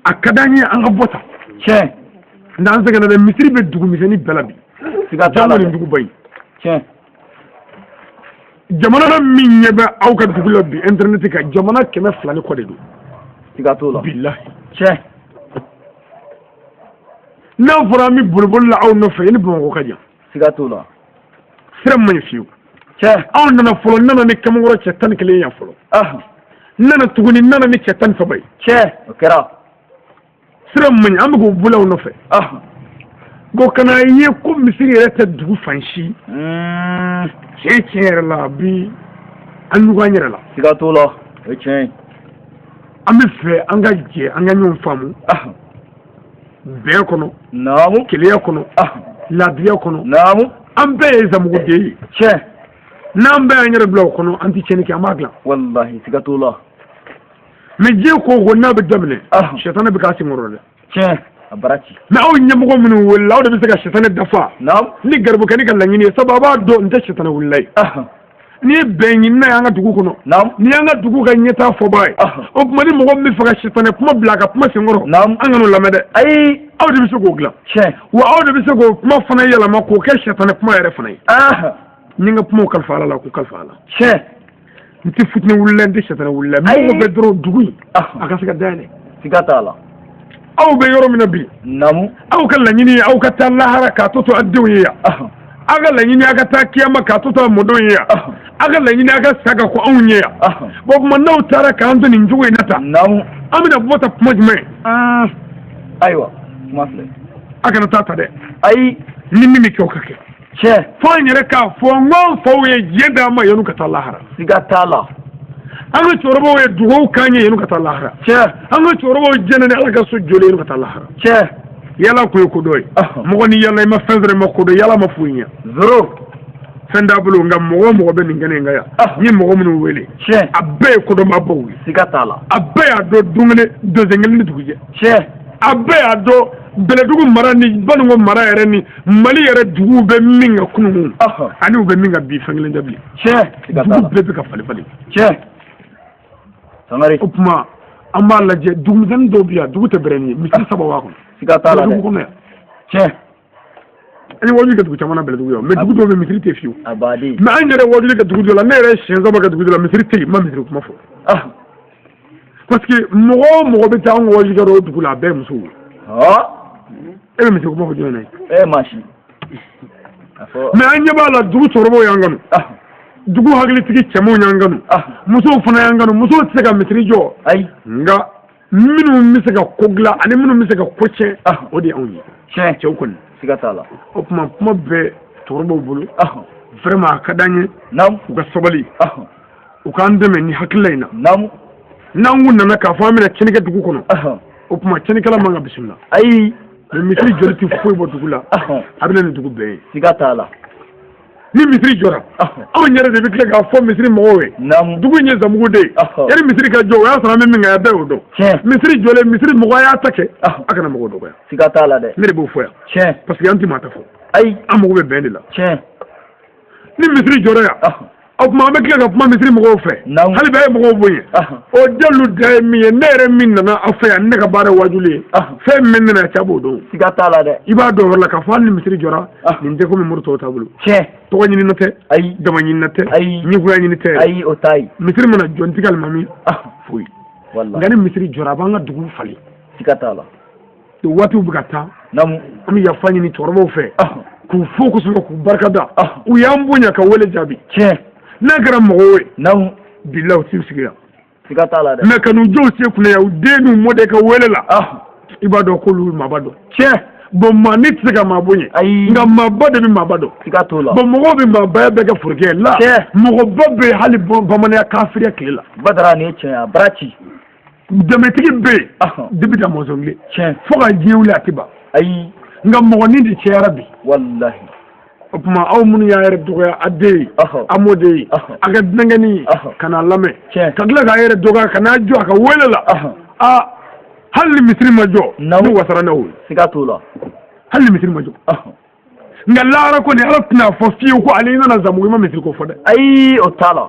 a ka d'an ye an ka bɔ tan n'an sɛgɛnna dɛ misiri bɛ dugu misɛnnin bɛɛ la bi jango nin duguba in jamana min ɲɛ bɛ aw ka dugu la bi internet kan jamana 200 ni kɔ de don bilahi n'a fɔra an bɛ boliboli la aw nɔfɛ i ni Bamakɔ ka jan sira man ɲi fiyewu aw nana fɔlɔ nana ni Kamankɔrɔ cɛ 11 yan fɔlɔ nana tuguni nana ni cɛ 13 ye o kɛra sira man ɲi an bɛ k'o boli aw nɔfɛ ko kana ye ko misiri yɛrɛ tɛ dugu fan si tiɲɛ yɛrɛ la bi an ɲugu an yɛrɛ la siga t'o la o ye tiɲɛ ye an bɛ fɛ an ka jɛ an ka ɲɔgɔn faamu bɛn kɔnɔ keleya kɔnɔ laadiya kɔnɔ an bɛɛ ye zamuguden ye n'an bɛɛ y'an yɛrɛ bila o kɔnɔ an tɛ tiɲɛni kɛ an b'a dilan wallahi siga t'o la mais diɲɛ ko o ko n'a bɛ daminɛ sɛtanɛ bɛ k'a senkɔrɔ dɛ a bara ci mais aw ɲɛmɔgɔ minnu wulila aw de bɛ se ka sɛtanɛ dafa ni garibukɛni ka laɲini ye sabu a b'a dɔn n tɛ sɛtanɛ wulila ye n'i ye bɛn ɲini n'a y'an ka dugu kɔnɔ n'i y'an ka dugu ka ɲɛtaa fɔbaa ye o tuma ni mɔgɔ min bɛ fɛ ka sɛtanɛ kuma bila a ka kuma senkɔrɔ an kan'o lamɛn dɛ ayi aw de bɛ se k'o dilan wa aw de bɛ se k'o kuma fana yɛlɛma k'o kɛ sɛtanɛ kuma yɛrɛ fana ye ni n ka kumaw kalifa Ala la k'u kalifa Ala n tɛ fitinɛ wulila n tɛ sɛtanɛ wulila mais mɔgɔ bɛ dɔrɔn dugu in a ka se ka dayɛlɛ siga t'a la aw bɛ yɔrɔ min na bi aw ka laɲini ye aw ka taa lahara k'a to aw denw ye yan aw ka laɲini aw ka taa kiyama k'a to aw mɔdenw ye yan aw ka laɲini aw ka sa ka ko anw ye yan bon tuma n'aw taara k'an to nin cogo in na tan an bɛna bɔ ta kuma jumɛn ayiwa kuma filɛ a kana taa ta dɛ ayi ni min bɛ kɛ o ka kɛ fo an yɛrɛ k'a fɔ n k'an faw ye diɲɛ d'an ma yanni ka taa lahara siga t'a la an ka cɛkɔrɔbaw ye dugawu k'an ye yanni ka taa lahara an ka cɛkɔrɔbaw jɛnna ni Ala ka so jɔlen yanni ka taa lahara yala kun ye ko dɔ ye mɔgɔ ni yala i ma fɛn sɔrɔ i ma ko dɔn yala ma foyi ɲɛ fɛn t'a bolo nka mɔgɔ o mɔgɔ bɛ nin kɛnɛ in kan yan n ye mɔgɔ minnu wele a bɛɛ ye kodɔnbabaw ye siga t'a la a bɛɛ y'a dɔn don kelen donsen kelen ni dugujɛ a bɛɛ y'a dɔn Bɛlɛdugu mara ni Banikɔ mara yɛrɛ ni Mali yɛrɛ duguw bɛ min ka kunun ani u bɛ min ka bi fɛn kelen tɛ bilen dugu bɛɛ bɛ ka falen falen o tuma an b'a lajɛ dugumisɛnnin dɔw bɛ yan dugu tɛ bɛrɛ ni ye misiri 3 b'a kɔnɔ siga t'a la dugu kɔnɔ yan an ye wajuli kɛ dugu caman na Bɛlɛdugu yan mais dugu dɔw bɛ misiri tɛ fiyewu mais an yɛrɛ wajuli kɛ dugu dɔ la ne yɛrɛ siɲɛ 3 kɛ dugu dɔ la misiri tɛ yen n ma misiri kuma fɔ parce que mɔgɔ o mɔgɔ bɛ taa an ka wajuli kɛ o dugu la a bɛɛ ye musow ye e bɛ misiri kuma fɔ jumɛn na ye maasi mais an ɲɛ b'a la dugu cɛkɔrɔbaw y'an kanu dugu hakilitigi cɛmanw y'an kanu musow fana y'an kanu musow tɛ se ka misiri jɔ nka minnu bɛ se ka ko dilan ani minnu bɛ se ka ko tiɲɛ o de ye anw ye cɛw kɔni siga t'a la o tuma kuma bɛ cɛkɔrɔbaw bolo vraiment a ka d'an ye u ka sabali u k'an dɛmɛ ni hakilila in na n'an kun nana k'a fɔ an bɛna tiɲɛni kɛ dugu kɔnɔ o tuma tiɲɛnikɛla man ka bisimila ayi mais misiri jɔli tɛ foyi bɔ dugu la a bɛna nin dugu bɛɛ ye siga t'a la ni misiri jɔra anw yɛrɛ de bɛ tila k'a fɔ misiri mɔgɔw ye dugu in ye Zamugu de ye yani misiri ka jɔ o y'a sɔrɔ an bɛ min kɛ a bɛɛ y'o dɔn misiri jɔlen misiri mɔgɔ y'a ta kɛ a kana mɔgɔw dɔgɔya siga t'a la dɛ ne de b'o fɔ yan parce que an tɛ maa ta fɔ ayi an mago bɛ bɛn de la ni misiri jɔra yan o tuma an bɛ tila ka kuma misiri mɔgɔw fɛ hali bɛɛ ye mɔgɔw bonya o delu da ye min ye ne yɛrɛ min nana aw fɛ yan ne ka baara ye wajuli ye fɛn min nana cɛ b'o dɔn siga t'a la dɛ i b'a dɔn o yɔrɔ la k'a fɔ hali ni misiri jɔra nin tɛ komi mori tɔw t'a bolo tɔgɔ ɲini na tɛ dama ɲini na tɛ ɲɛgoya ɲini tɛ o t'a ye misiri mana jɔ n tɛ ka alimami foyi nka ni misiri jɔra a b'an ka dugu falen siga t'a la waatiw bɛ ka taa an bɛ yafa ɲini cɛkɔrɔbaw fɛ k'u fo kosɛbɛ k'u barikada u y'an bonya ka wele jaabi n'a kɛra mɔgɔw ye bilahi u t'u sigi yan siga t'a la dɛ mais ka n'u jɔ u sen kunna yan u den n'u mɔden ka wele la i b'a dɔn k'olu maaba dɔn bon maa ni tɛ se ka maa bonya nka maaba de bɛ maaba dɔn siga t'o la bon mɔgɔw bɛ maabaya bɛɛ kɛ forokɛ la mɔgɔba bɛ hali bamananya kafiriya tile la Badara nin ye tiɲɛ ye a bara ci dɛmɛtigi bɛ yen depuis da mɔzɔn bilen fo ka diɲɛ wuli a tɛ ban ayi nka mɔgɔnin de cɛyara bi wallahi o kuma aw minnu y'a yɛrɛ dɔgɔya a den ye a m'o de ye a ka dunankɛni ye ka n'a lamɛn ka tila k'a yɛrɛ dɔgɔya ka n'a jɔ a ka wele la hali ni misiri ma jɔ ni wasara n'aw ye siga t'o la hali ni misiri ma jɔ nka lahara kɔni ala tɛna fɔ fiyewu ko ale nana Zamugu i ma misiri ko fɔ dɛ ayi o t'a la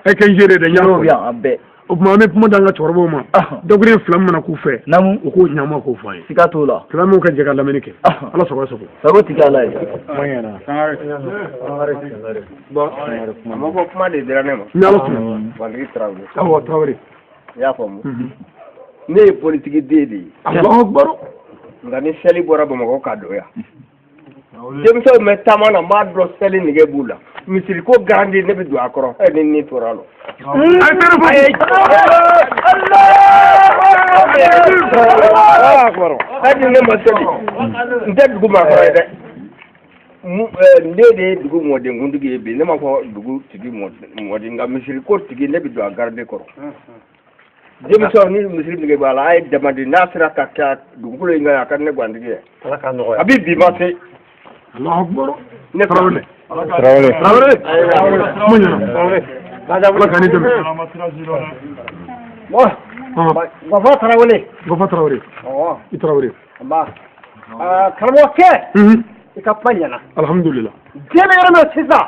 e ka n géré dɛ ɲa yan a bɛɛ o kuma an bɛ kuma d'an ka cɛkɔrɔbaw ma dɔgɔrin fila min mana k'u fɛ u k'o ɲama k'o fɔ an ye siga t'o la silamɛw ka jɛ ka lamɛnni kɛ ala sago sago sago ti kɛ ala ye a ma fɔ kuma de dira ne ma ni ala sɔnna Walidi Tarawele awɔ Tarawele i y'a faamu ne ye politique den de ye Alahu Akbar nka ni seli bɔra Bamakɔ ka don yan denmisɛnw bɛ taama na n b'a dɔn seli nege b'u la misiri ko garandi ne bɛ don a kɔrɔ ni ni tora la hali ne ma seli n tɛ dugu maakɔrɔ ye dɛ ne de ye dugu mɔdenkuntigi ye bi ne ma fɔ dugu tigi mɔden nka misiri ko tigi ne bɛ don a garandi kɔrɔ denmisɛnw ni misiri nege b'a la a ye damadi n'a sera ka kɛ dugukolo in kan a ka ne gantigi ye a bɛ bi ma se Alahu Akbar ne Tarawele ala ka ni dɛmɛ Gɔfɔ Tarawele Gɔfɔ Tarawele i Tarawele karamɔgɔkɛ i ka kuma ɲɛna alhamdulillah diɲɛ bɛ yɔrɔ min sisan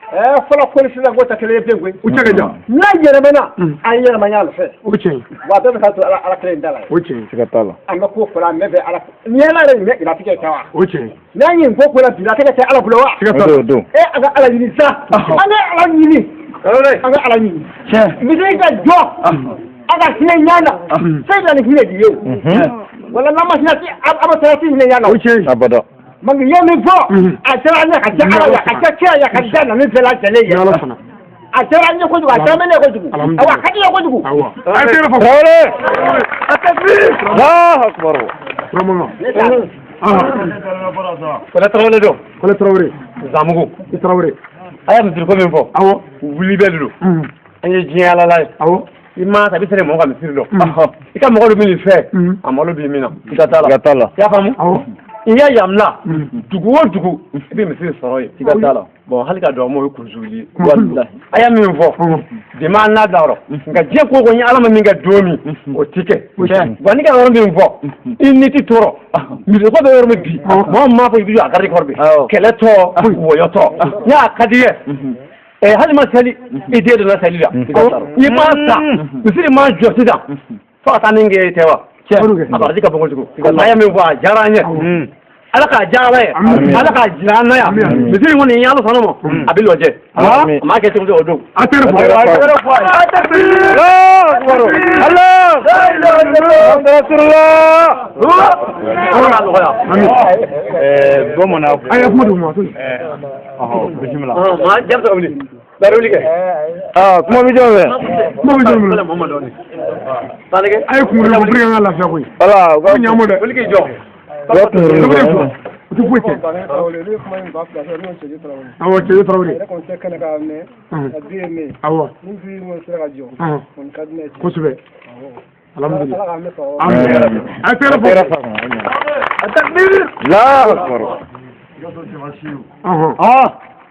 fɔlɔ ko ni sisan ko tɛ kelen ye bilen koyi u cɛ ka jan n'a yɛlɛmana an yɛlɛma ɲa fɛ o tiɲɛ wa a bɛɛ bɛ ka to ala kelen da la o tiɲɛ siga t'a la an bɛ ko fɔlɔ an bɛɛ bɛ ala ni ala yɛrɛ ɲɛ ilatigɛ kɛ wa o tiɲɛ n'an ye ko fɔlɔ bi ilatigɛ kɛ ala bolo wa siga t'a la an ka ala ɲini sa an bɛ ala ɲini an ka ala ɲini misiri ka jɔ an ka hinɛ ɲana fɛn dɔ ni hinɛ di ye wala n'an ma hinɛ a bɛ taa hinɛ ɲana o tiɲɛ abada mangi ye min fɔ a kɛra an ye ka kɛ ala ye a kɛ kira ye ka da na min fɛ la jɛlen ye a kɛra an ye kojugu a kɛra ne kojugu awa a ka di ye kojugu a ye tɛgɛ fɔ a tɛ fi Allahu Akbar Kɔlɛ Tarawele don Kɔlɛ Tarawele Zamugu i Tarawele a y'a misiri ko min fɔ awɔ wuli bɛɛ de don an ye diɲɛ alala ye awɔ i ma ta i bɛ se mɔgɔ ka misiri dɔn i ka mɔgɔ dɔ bɛ nin fɛ a malo b'i min na siga t'a la i y'a faamu awɔ i y'a yamuna dugu o dugu i bɛ misiri sɔrɔ yen siga t'a la bon hali ka dɔn m'o ye kurusuwuli ye a y'a min fɔ dema n'a dayɔrɔ nka diɲɛ ko ko n ye ala ma min kɛ don min o ti kɛ wa ni ka yɔrɔ min fɔ i ni ti tɔɔrɔ misiri ko bɛ yɔrɔ min bi mɔgɔ m'a fɔ i bɛ jɔ a garidi kɔrɔ bi kɛlɛ tɔ wɔyɔ tɔ n y'a ka di ye hali ma seli i den donna seli la i ma sa misiri ma jɔ sisan fo ka taa ni kɛ tɛ wa a baradi ka bɔ kojugu a y'a min fɔ a diyara an ye ala k'a diya ala ye ala k'a jira an na yan misiri kɔni ni ala sɔnna ma a bɛ lɔjɛ a m'a kɛ cogo o don a tɛgɛ fɔ bamanan a ye kuma d'u ma bisimila maa jɛ sɔrɔ wuli bɛɛ wuli kɛ kuma bɛ jɔn fɛ kuma bɛ jɔn bolo a ye kunkolo pour que an ka lafiya koyi wala ko ɲamu dɛ wuli k'i jɔ o tɛ foyi kɛ awɔ cɛ Tarawele awɔ kosɛbɛ alhamdulillah a ye tɛgɛ fɔ Allahu Akbar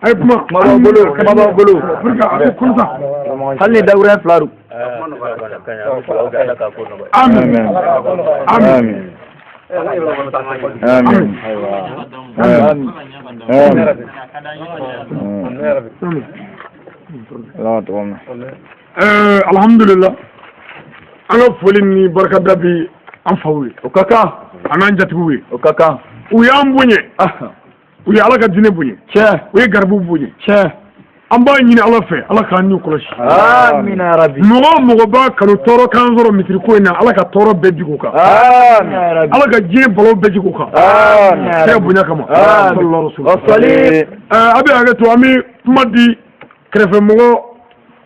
a ye kuma kumaba bolo pour que a bɛ kunsa hali ni dawurin fila don amin amin amin alhamdulillah an ka foli ni barikada bi an faw ye o ka kan an n'an jatigiw ye o ka kan u y'an bonya u ye ala ka diinɛ bonya tiɲɛ u ye garibuw bonya tiɲɛ an b'a ɲini ala fɛ ala k'an n'u kɔlɔsi amina yarabi mɔgɔ o mɔgɔ b'a kanu tɔɔrɔ k'an sɔrɔ misiri ko in na ala ka tɔɔrɔ bɛɛ jigin u kan amina yarabi ala ka diɲɛ balo bɛɛ jigin u kan kira bonya kama sallallahu alaihi wasallam a bɛ hakɛ to an bɛ kuma di kɛrɛfɛmɔgɔ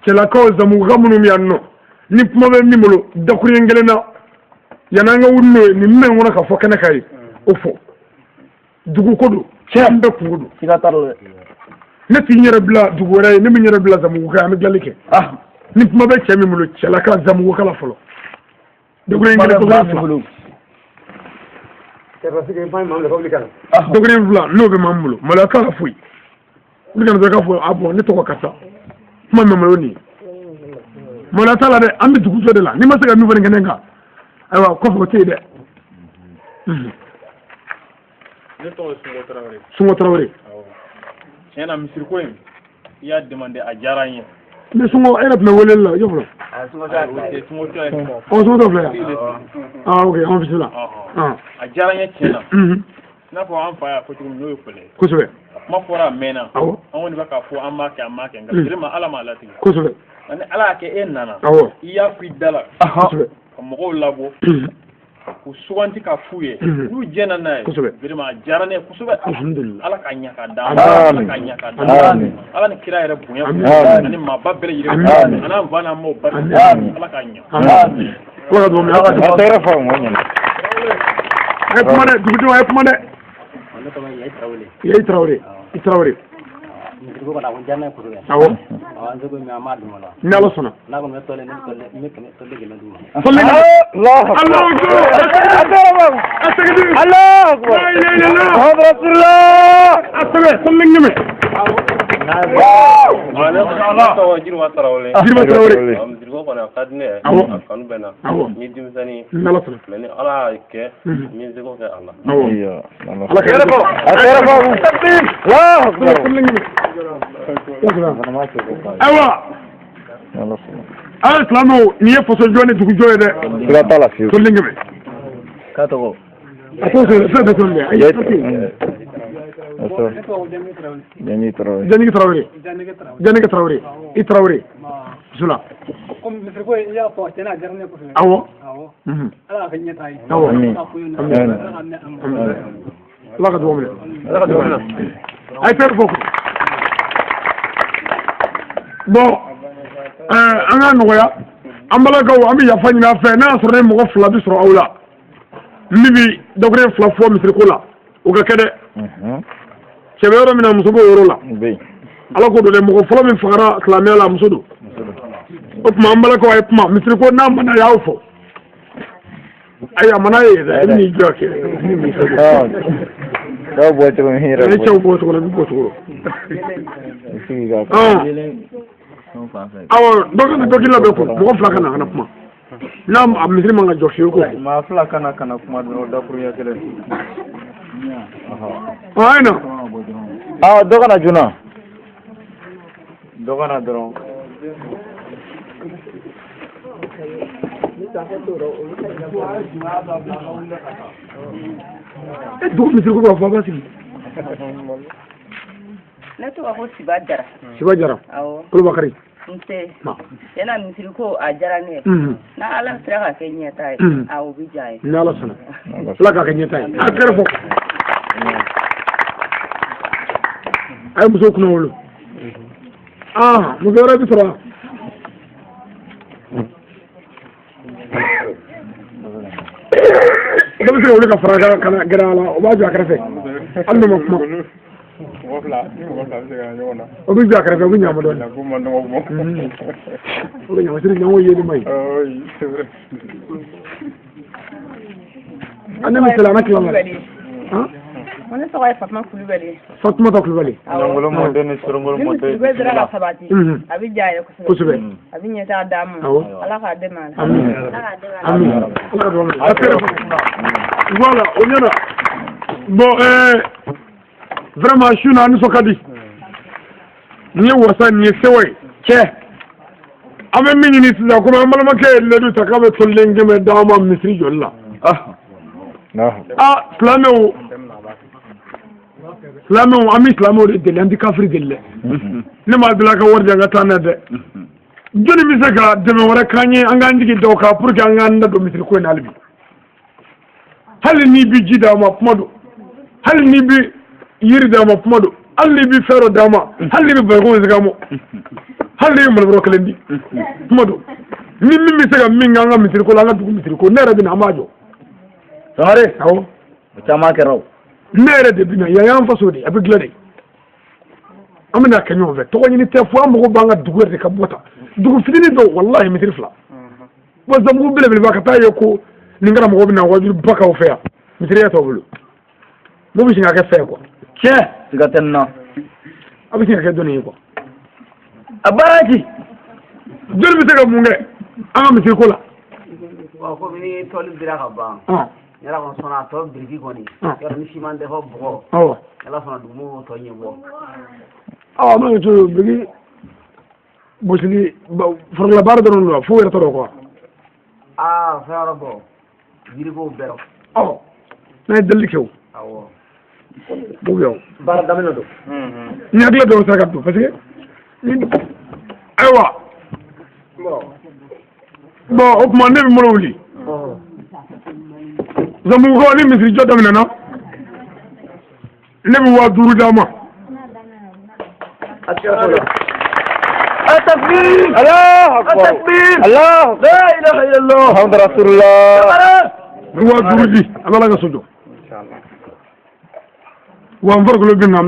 cɛlakaw Zamuguka minnu bɛ yan nɔ ni kuma bɛ min bolo dakuruɲɛ kelen na yan'an ka wuli n'o ye nin min kɔnɔ ka fɔ kɛnɛ ka ye o fɔ dugu ko don an bɛɛ kungo don siga t'a la dɛ ne t'i yɛrɛ bila dugu wɛrɛ ye ne min yɛrɛ bila Zamuguka an bɛ dilanli kɛ ni kuma bɛ cɛ min bolo cɛlaka Zamuguka la fɔlɔ dakuruɲɛ kelen dogre fula n'o bɛ m'an bolo maloya ka foyi ne kana ka fɔ a bɔn ne tɔgɔ kasa kuma mɛ malo nin maloya t'a la dɛ an bɛ dugu de la n'i ma se ka min fɔ nin kɛnɛ kan ayiwa kɔfɛ o tɛ yen dɛ ne tɔgɔ ye Sungo Tarawele tiɲɛ na misiri ko in i y'a demandé a diyara n ye ne Sungo e yɛrɛ tun bɛ weleli la i jɔ fɔlɔ Sungo tɛ Sungo tɛ filɛ yan ok an bisimila a diyara n ye tiɲɛ na i n'a fɔ an fa y'a fɔ cogo min n'o ye fɔlɔ kosɛbɛ kuma fɔra a mɛnna awɔ an kɔni bɛ k'a fɔ an b'a kɛ nka vraiment Ala m'a latigɛ kosɛbɛ ani Ala y'a kɛ e nana awɔ i y'a fɔ i da la kosɛbɛ ka mɔgɔw labɔ k'u suganti ka f'u ye n'u jɛna n'a ye vraiment a diyara ne ye kosɛbɛ alhamdulillah Ala ka ɲa ka d'a ma Ala ka ɲa ka d'a ma Ala ni kira yɛrɛ bonya ani maaba bɛɛ lajɛlen ani an fa n'an maaw barika Ala ka ɲa Ala ka dugawu minɛ a tɛ yɛrɛ fɔ mɔgɔ ɲɛna a ye kuma dɛ dugudenw a ye kuma dɛ Yayi Tarawele i Tarawele awɔ ni Ala sɔnna Jiriba Tarawele Jiriba kɔni a ka di ne ye a kanu bɛ n na n ye denmisɛnnin mais ni Ala y'a kɛ n ye seko kɛ a la ayiwa an ye silamɛw nin ye faso jɔ ni dugu jɔ ye dɛ siga t'a la fiyewu Tɔlin kɛmɛ k'a tɔgɔ a t'o sɔrɔ fɛn bɛɛ tɔlin dɛ a ye Jani Tarawele Janigi Tarawele i Tarawele bisimilah awɔ awɔ Ala ka dugawu minɛ a ye fɛn fɔ bon an ka nɔgɔya an balakaw an bɛ yafa ɲini a fɛ n'a y'a sɔrɔ ne mɔgɔ 2 bɛ sɔrɔ aw la min bɛ dɔgɔkɛ 2 fɔ misiriko la o ka kɛ dɛ cɛ bɛ yɔrɔ min na muso b'o yɔrɔ la Ala ko don dɛ mɔgɔ fɔlɔ min fagara silamɛya la muso don o tuma an balakaw a ye kuma misiriko n'a mana y'aw fɔ ayi a mana ye dɛ i bɛ n'i jɔ kɛ dɔw bɔ cogo min yɛrɛ ni cɛw bɔ cogo la i bɛ bɔ cogo awɔ dɔ k'i labɛn ko mɔgɔ 2 ka na kuma n'a misiri man ka jɔ fiyewu ko maa 2 kana kuma dɔrɔn dakuruɲɛ 1 a ye na dɔ kana joona dɔ kana dɔrɔn e dugu misiri ko b'a fɔ a b'a sigi ne tɔgɔ ko Siba Jara Siba Jara awɔ Kolobakari nse yana misiri ko a diyara ne ye na Ala sera ka kɛ ɲɛta ye a o bɛ diya ye ni Ala sɔnna Ala k'a kɛ ɲɛta ye a kɛrɛ fɔ a ye muso kunna wolo muso wɛrɛ bɛ sɔrɔ dɔ bɛ se ka wuli ka fara ka na gɛrɛ a la o b'a jɔ a kɛrɛfɛ hali n'o ma kuma o bɛ jɔ a kɛrɛfɛ o bɛ ɲaama dɔɔnin o bɛ ɲaama sini ɲaama yeli ma ye ne bɛ sɛlɛ an ka tila la ne tɔgɔ ye Fatuma Kulubali Fatumata Kulubali Sorongolo mɔden ni Sorongolo mɔden bɛ dira ka sabati a bɛ diya ye kosɛbɛ a bɛ ɲɛtaa d'a ma Ala k'a dɛmɛ a la amin amin Ala ka dugawu minɛ a kɛrɛ fɔ voilà o ɲɛna bon vraiment su na nisɔn ka di nin ye wasa nin ye sewa ye cɛ an bɛ min ɲini sisan komi an balimakɛ ye ledu ta k'a bɛ tolilen kɛmɛ d'an ma misiri jɔli la silamɛw an bɛ silamɛw de deli an tɛ kafiri deli dɛ ne m'a deli a ka wari di an ka taa n'a dɛ jɔnni bɛ se ka dɛmɛ wɛrɛ k'an ye an k'an jigi da o kan pour que an k'an da don misiri ko in na hali bi hali n'i bɛ ji d'a ma kuma don hali n'i bɛ yiri d'a ma kuma don hali n'i bɛ fɛn dɔ d'a ma hali n'i bɛ barikon segin a ma hali n'i ye malibɔrɔ 1 di kuma don ni min bɛ se ka min k'an ka misiri ko la an ka dugu misiri ko ne yɛrɛ bɛ na an b'a jɔ sangare awɔ o caman kɛra o ne yɛrɛ de bɛ na yan y'an faso de a bɛ dilan de an bɛ na kɛ ɲɔgɔn fɛ tɔgɔ ɲini tɛ fo an mago b'an ka dugu yɛrɛ de ka bɔ tan dugu fitinin dɔw walahi misiri 2 wa zabugu belebeleba ka taa ye ko nin karamɔgɔ bɛ na wajulu ba k'aw fɛ yan misiriya t'o bolo n'o bɛ sin ka kɛ fɛn quoi tiɲɛ siga tɛ nin na a bɛ sin ka kɛ dɔnni ye quoi a baara ci joli bɛ se ka mun kɛ an ka misiri ko la komi ni tɔli dira ka ban yala kɔni sɔnna a tɔ biriki kɔni yɔrɔ ni siman tɛ fɔ bɔgɔ yala sɔnna dugu tɔ ɲɛ bɔ awɔ n'a ye cogo biriki gosili farikolo baara dɔrɔn don fo yɛrɛ tɔ dɔ quoi fɛn wɛrɛ bɔ yiriko bɛɛ rɔ awɔ n'a ye deli kɛ o awɔ o bɛ o baara daminɛ don ni hakili dɔw sera ka don parce que ayiwa bon o tuma ne bɛ n bolo wuli Zamugo ni misiri jɔ daminɛna ne bɛ 5000 d'a ma التكبير الله أكبر الله لا إله إلا الله محمد رسول الله هو دروجي الله لا يسجد وانفرق له بينا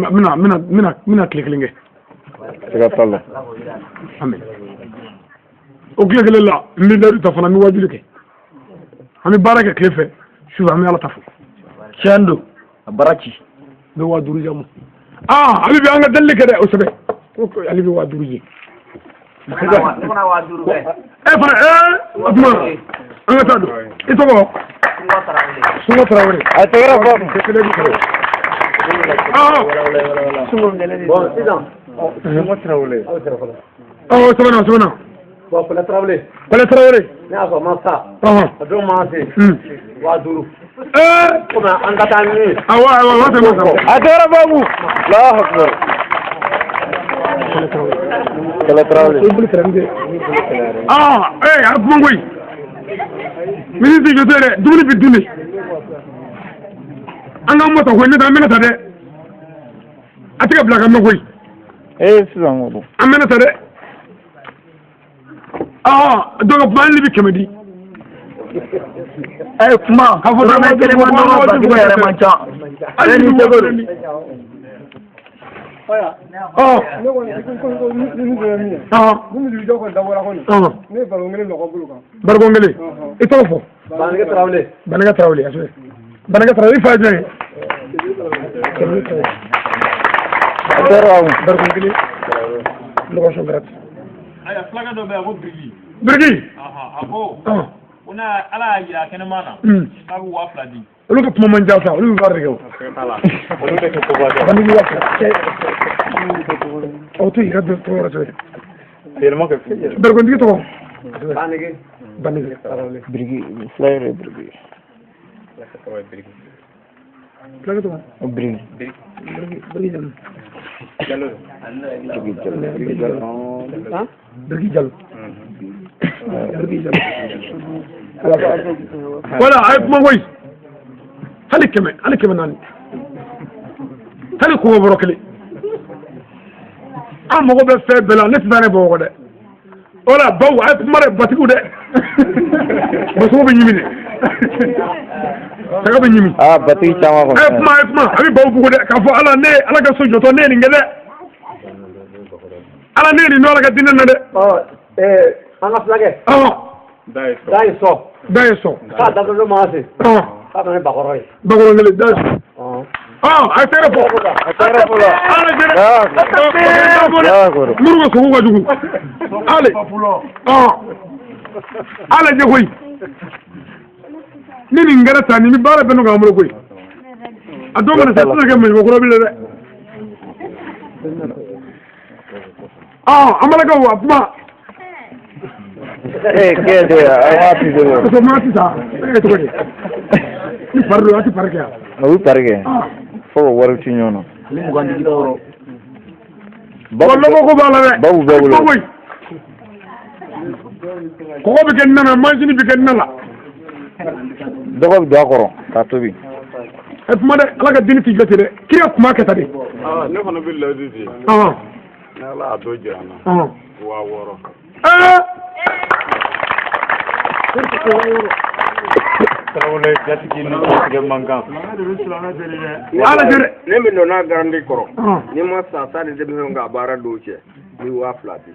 من كليكلينج سكت الله امين وكليك لله من دار تفنا من واجبك امي بارك كيف شوف امي الله تفو شاندو باركي هو دروجي مو علي بي انغا دلك ده اسبه علي بي وا دروجي fana waa duuru bɛɛ o tuma an ka taa don i tɔgɔ Sungo Tarawele a tɛgɛrɛ fɔ bon sisan Sungo Tarawele sɛbɛnna bon Pɛlɛ Tarawele Pɛlɛ Tarawele ne y'a sɔrɔ ma sa a don ma se waa duuru komi an ka taa ni awɔ waa tɛmɛ a tɛgɛrɛ fɔ Allahu Akbar Pɛlɛ Tarawele a kuma koyi ministre jɔtɔ dɛ dumuni bɛ dun de an ka mɔta koyi ne ta an bɛna ta dɛ a tɛ ka bila ka mɛn koyi sisan ko don an bɛna ta dɛ donc kuma hali ni bɛ 100 di kuma k'a fɔ dɔrɔmɛ kelen ma nɔgɔ batigiw yɛrɛ man ca ale ni seko don ne barikon kelen i tɔgɔ fɔ Banɛgɛ Tarawele Banɛgɛ Tarawele Banɛgɛ Tarawele i fa ye jɔn ye barikon kelen location gratuite aya fulakɛ dɔ bɛ yen ko biriki biriki a ko ko n'a ala y'a jira kɛnɛma na k'a bɛ 2000 di olu ka kuma man ca sa olu bɛ baara de kɛ o bandigi waa aw to i ka tɔgɔ wɛrɛ sɛbɛn barikontigi tɔgɔ Banɛgɛ biriki flayere biriki fulakɛ tɔgɔ biriki jamu biriki jalo voilà a ye kuma koyi hali kɛmɛ naani hali kɔngɔ bɔrɔ kelen an mago bɛ fɛn bɛɛ la ne tɛ taa ne bamakɔ dɛ voilà baw a ye kuma dɛ batigiw dɛ basogo bɛ ɲimi dɛ saga bɛ ɲimi batigi caman kɔni a ye kuma a bɛ baw bugu dɛ k'a fɔ ala ka so jɔtɔ ne ye nin kɛ dɛ ala ne ye nin ala ka diinɛ na dɛ an ka fulakɛ da ye sɔn k'a datɔ ma se k'a bɛ ne bakɔrɔ ye bakɔrɔ kelen da ye sɔn a ye tɛgɛ fɔ ala jɛnɛ muru ka sogo ka jugu ala ɲɛ koyi ni nin kɛra tan ni bɛ baara bɛɛ n'o k'an bolo koyi a dɔw mana se a tɛna kɛ maɲumako bilen dɛ an balakaw a kuma kɛde a b'a fi de parce que maa sisan e tɔgɔ di ni fari don a tɛ fari kɛ yan a bɛ pari kɛ fo ka wari ci ɲɔgɔn na ale mugandigi tɔɔrɔ bon nɔgɔ ko b'a la dɛ babu bɛɛ wolo kɔgɔ bɛ kɛ nana mansini bɛ kɛ nana dɔgɔ bɛ don a kɔrɔ k'a tobi e kuma dɛ ala ka dini t'i jɔ ten dɛ kira kuma kɛ tan de ne fana bɛ layidu di ni ala y'a dɔ jira n na 6000 Tarawele jatigi ni tigɛ man kan ala jɛrɛ ne bɛ nɔ n'a garandi kɔrɔ ni ma sa sa de denmisɛnw ka baara dɔw cɛ ni 2000 di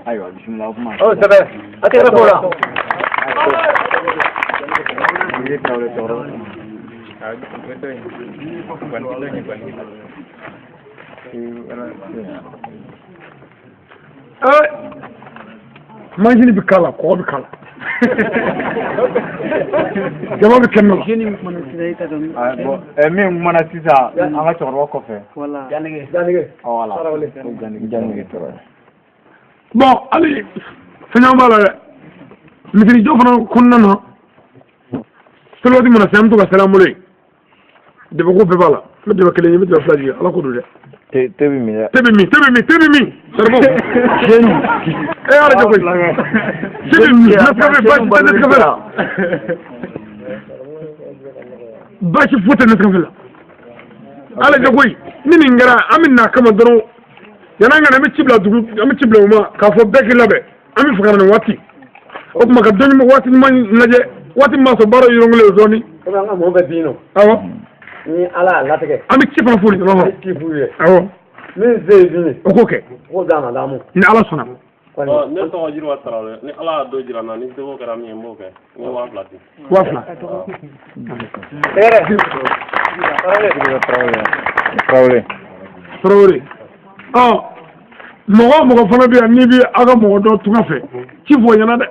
Ayiwa bisimilah o kuma. Sɛbɛ a tɛ yɛrɛ fɔ la. Manjini bɛ kala kɔgɔ bɛ kala jama bɛ kɛnɛ la min kumana sisan an ka cɛkɔrɔba kɔfɛ Janige. voilà janige bon hali fɛn b'a la dɛ misiri jɔ fana kɔnɔna na salawati mana se an bɛ to ka sɛlɛn an bolo yen dɛbɛko bɛɛ b'a la n bɛ dɛbɛ kelen ye n bɛ dɛbɛ fila jigin ala ko don dɛ tebi min dɛ tebi min saribɔn ala jago tebi min Nescafé la basi foyi tɛ Nescafé la ala jago ni nin kɛra an bɛ na kama dɔrɔn yan'an ka na an bɛ ci bila u ma k'a fɔ bɛɛ k'i labɛn an bɛ fɛ ka na nin waati o tuma ka dɔnni waati ɲuman lajɛ waati min b'a sɔrɔ baara yɔrɔnkelen o dɔɔni Komi an ka mɔgɔ bɛ bin nɔ. awɔ Ni ala y'a latigɛ. an bɛ ci fana f'u ye Ci f'u ye. awɔ Min se ye bin ye. o k'o kɛ K'o d'a ma d'a ma. ni ala sɔnna ne tɔgɔ Jiriba Tarawele ni ala y'a dɔ jira n na ni seko kɛra min ye n b'o kɛ n ye 2000 di. 2000 Tarawele mɔgɔ o mɔgɔ fana bɛ yan n'i bɛ aw ka mɔgɔ dɔ tunga fɛ ci fɔ o ɲɛna dɛ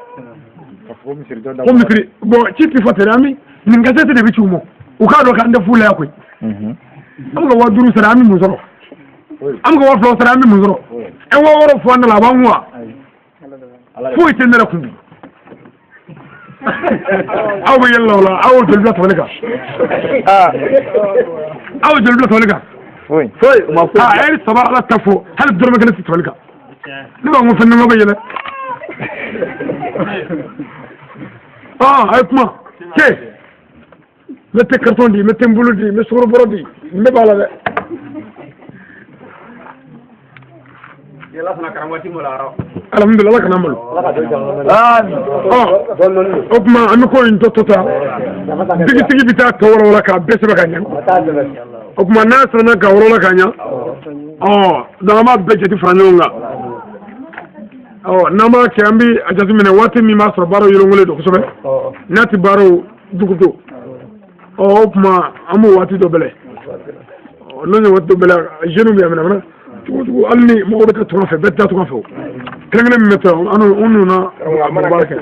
ko misiri bon ci ti fɔ tɛrɛ an bɛ nin kasɛti de bɛ ci u ma u k'a dɔn k'an tɛ fu la yan koyi an bɛ ka 5000 sara an bɛ mun sɔrɔ an bɛ ka 2000 sara an bɛ mun sɔrɔ an 6000 fɔ an da la a b'an kun wa foyi tɛ ne yɛrɛ kun bi aw bɛ yɛlɛ o la aw y'o joli bila tabali kan aw y'o joli bila tabali kan a ye 3 ala ta fɔ hali dɔrɔmɛ kelen tɛ tabali kan ne b'a fɔ fɛn dama bɛ yɛlɛ a ye kuma cɛ n bɛ tɛ karton di n bɛ tɛ n bolo di n bɛ sukorobɔrɔ di n bɛ b'a la dɛ alhamdulilah ala kana malo o tuma an bɛ ko in tɔ ta digitigi bɛ taa tɔ wɛrɛw la k'a bɛɛ sɛbɛn ka ɲɛ o tuma n'a sɛbɛnna ka wɛrɛw la ka ɲɛ donc an b'a bɛɛ jate fara ɲɔgɔn kan n'an b'a kɛ an bɛ a jateminɛ waati min b'a sɔrɔ baaraw yɛlɛnkolen don kosɛbɛ n'a tɛ baaraw dugu don o tuma an b'o waati dɔ bɛlɛ n'o ye waati dɔ bɛlɛ jeunes bɛ yan fana cogo hali ni mɔgɔw bɛ taa tunga fɛ bɛɛ tɛ taa tunga fɛ o kelen min bɛ taa an nana baara kɛ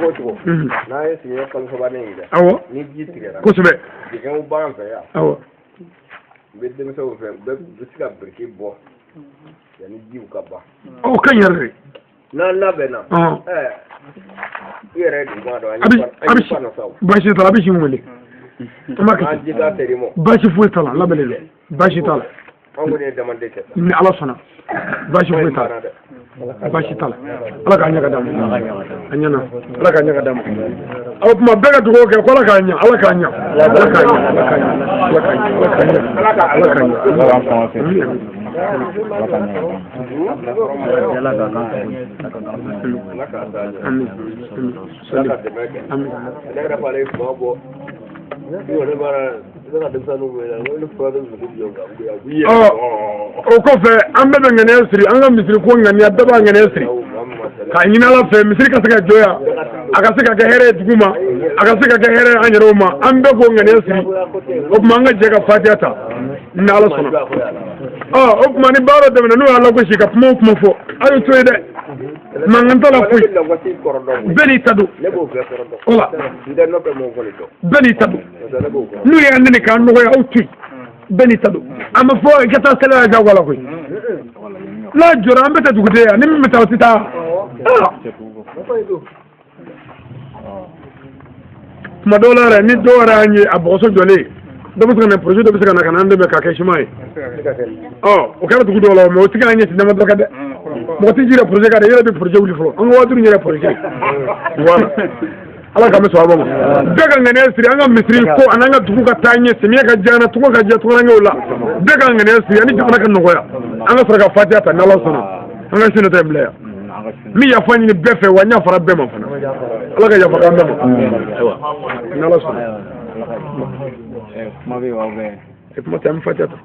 awɔ kosɛbɛ awɔ o ka ɲi yɛrɛ de n'an labɛnna i yɛrɛ de b'a dɔn baasi t'a la a bɛ si mun wele baasi foyi t'a la labɛnnen don baasi t'a la ni ala sɔnna baasi foyi t'a la baasi t'a la ala k'a ɲɛ ka d'a ma a ɲɛna ala k'a ɲɛ ka d'a ma o tuma bɛɛ ka dugawu kɛ ko ala k'a ɲɛ ala k'a ɲɛ ala k'a ɲɛ ala k'a ɲɛ ala k'a ɲɛ ala k'a ɲɛ ala k'a ɲɛ o kɔfɛ an bɛɛ bɛ ŋaniya siri an ka misiri ko ŋaniya bɛɛ b'a ŋaniya siri k'a ɲini ala fɛ misiri ka se ka jɔya a ka se ka kɛ hɛrɛ ye dugu ma a ka se ka kɛ hɛrɛ ye an yɛrɛw ma an bɛɛ k'o ŋaniya siri o tuma an ka jɛ ka fatiha ta ni ala sɔnna o tuma ni baara tɛmɛna n'o y'a lagosi ka kuma o kuma fɔ a y'o to ye dɛ mankan t'a la foyi bɛɛ n'i ta don voilà bɛɛ n'i ta don n'u y'an nɛni k'an nɔgɔya aw to yen bɛɛ n'i ta don a ma fɔ i ka taa sɛlɛ la jagoya la koyi n'a jɔra an bɛ taa duguden yan ni min bɛ taa o tɛ taa tuma dɔw la yɛrɛ ni dɔw yɛrɛ y'an ye a bɔgɔso jɔlen dɔ bɛ se ka na projet dɔ bɛ se ka na ka na an dɛmɛ k'a kɛ siman ye o kɛra dugu dɔw la mɛ o tɛ k'an ɲɛsin dama dɔ kɛ dɛ mɔgɔ tɛ ji yɛrɛ projet kan dɛ i yɛrɛ bɛ projet wuli fɔlɔ an ka 5000 yɛrɛ projet voilà ala k'an bɛ sɔn a ma bɛɛ ka ŋaniya siri an ka misiri ko ani an ka dugu ka taa ɲɛ samiyɛ ka diya an na tugun ka diya tunkarankɛw la bɛɛ ka ŋaniya siri ani jamana ka nɔgɔya an ka sɔrɔ ka fatiha ta ni ala sɔnna an ka sinɛ ta bila yan min yafa ɲini bɛɛ fɛ wa n y'a fara bɛɛ ma fana ala ka yafa k'an bɛɛ ma ayiwa ni ala sɔnna kuma bɛ yen wa kuma tɛ an bɛ fatiha ta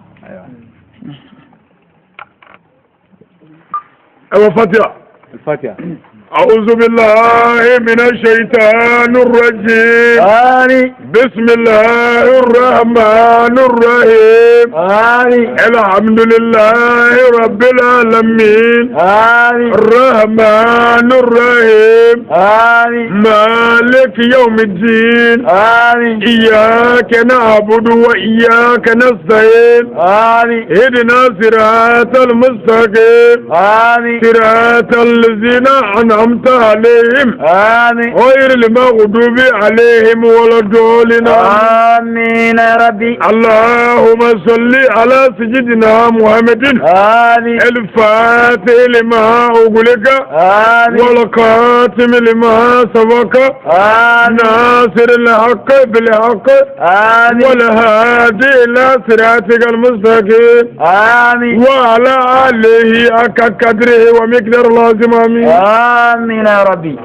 الفاتحة أعوذ بالله من الشيطان الرجيم بسم الله الرحمن الرحيم الحمد لله رب العالمين الرحمن الرحيم مالك يوم الدين إياك نعبد وإياك نستعين اهدنا صراط المستقيم صراط الذين أنعمت عليهم غير المغضوب عليهم ولا الضالين آمين يا ربي. اللهم صل على سيدنا محمد الفاتح لما أغلق والقاتم لما سبق ناصر الحق بالحق والهادي إلى صراطك المستقيم وعلى آله حق قدره ومقدار لازم. آمين آمين يا ربي.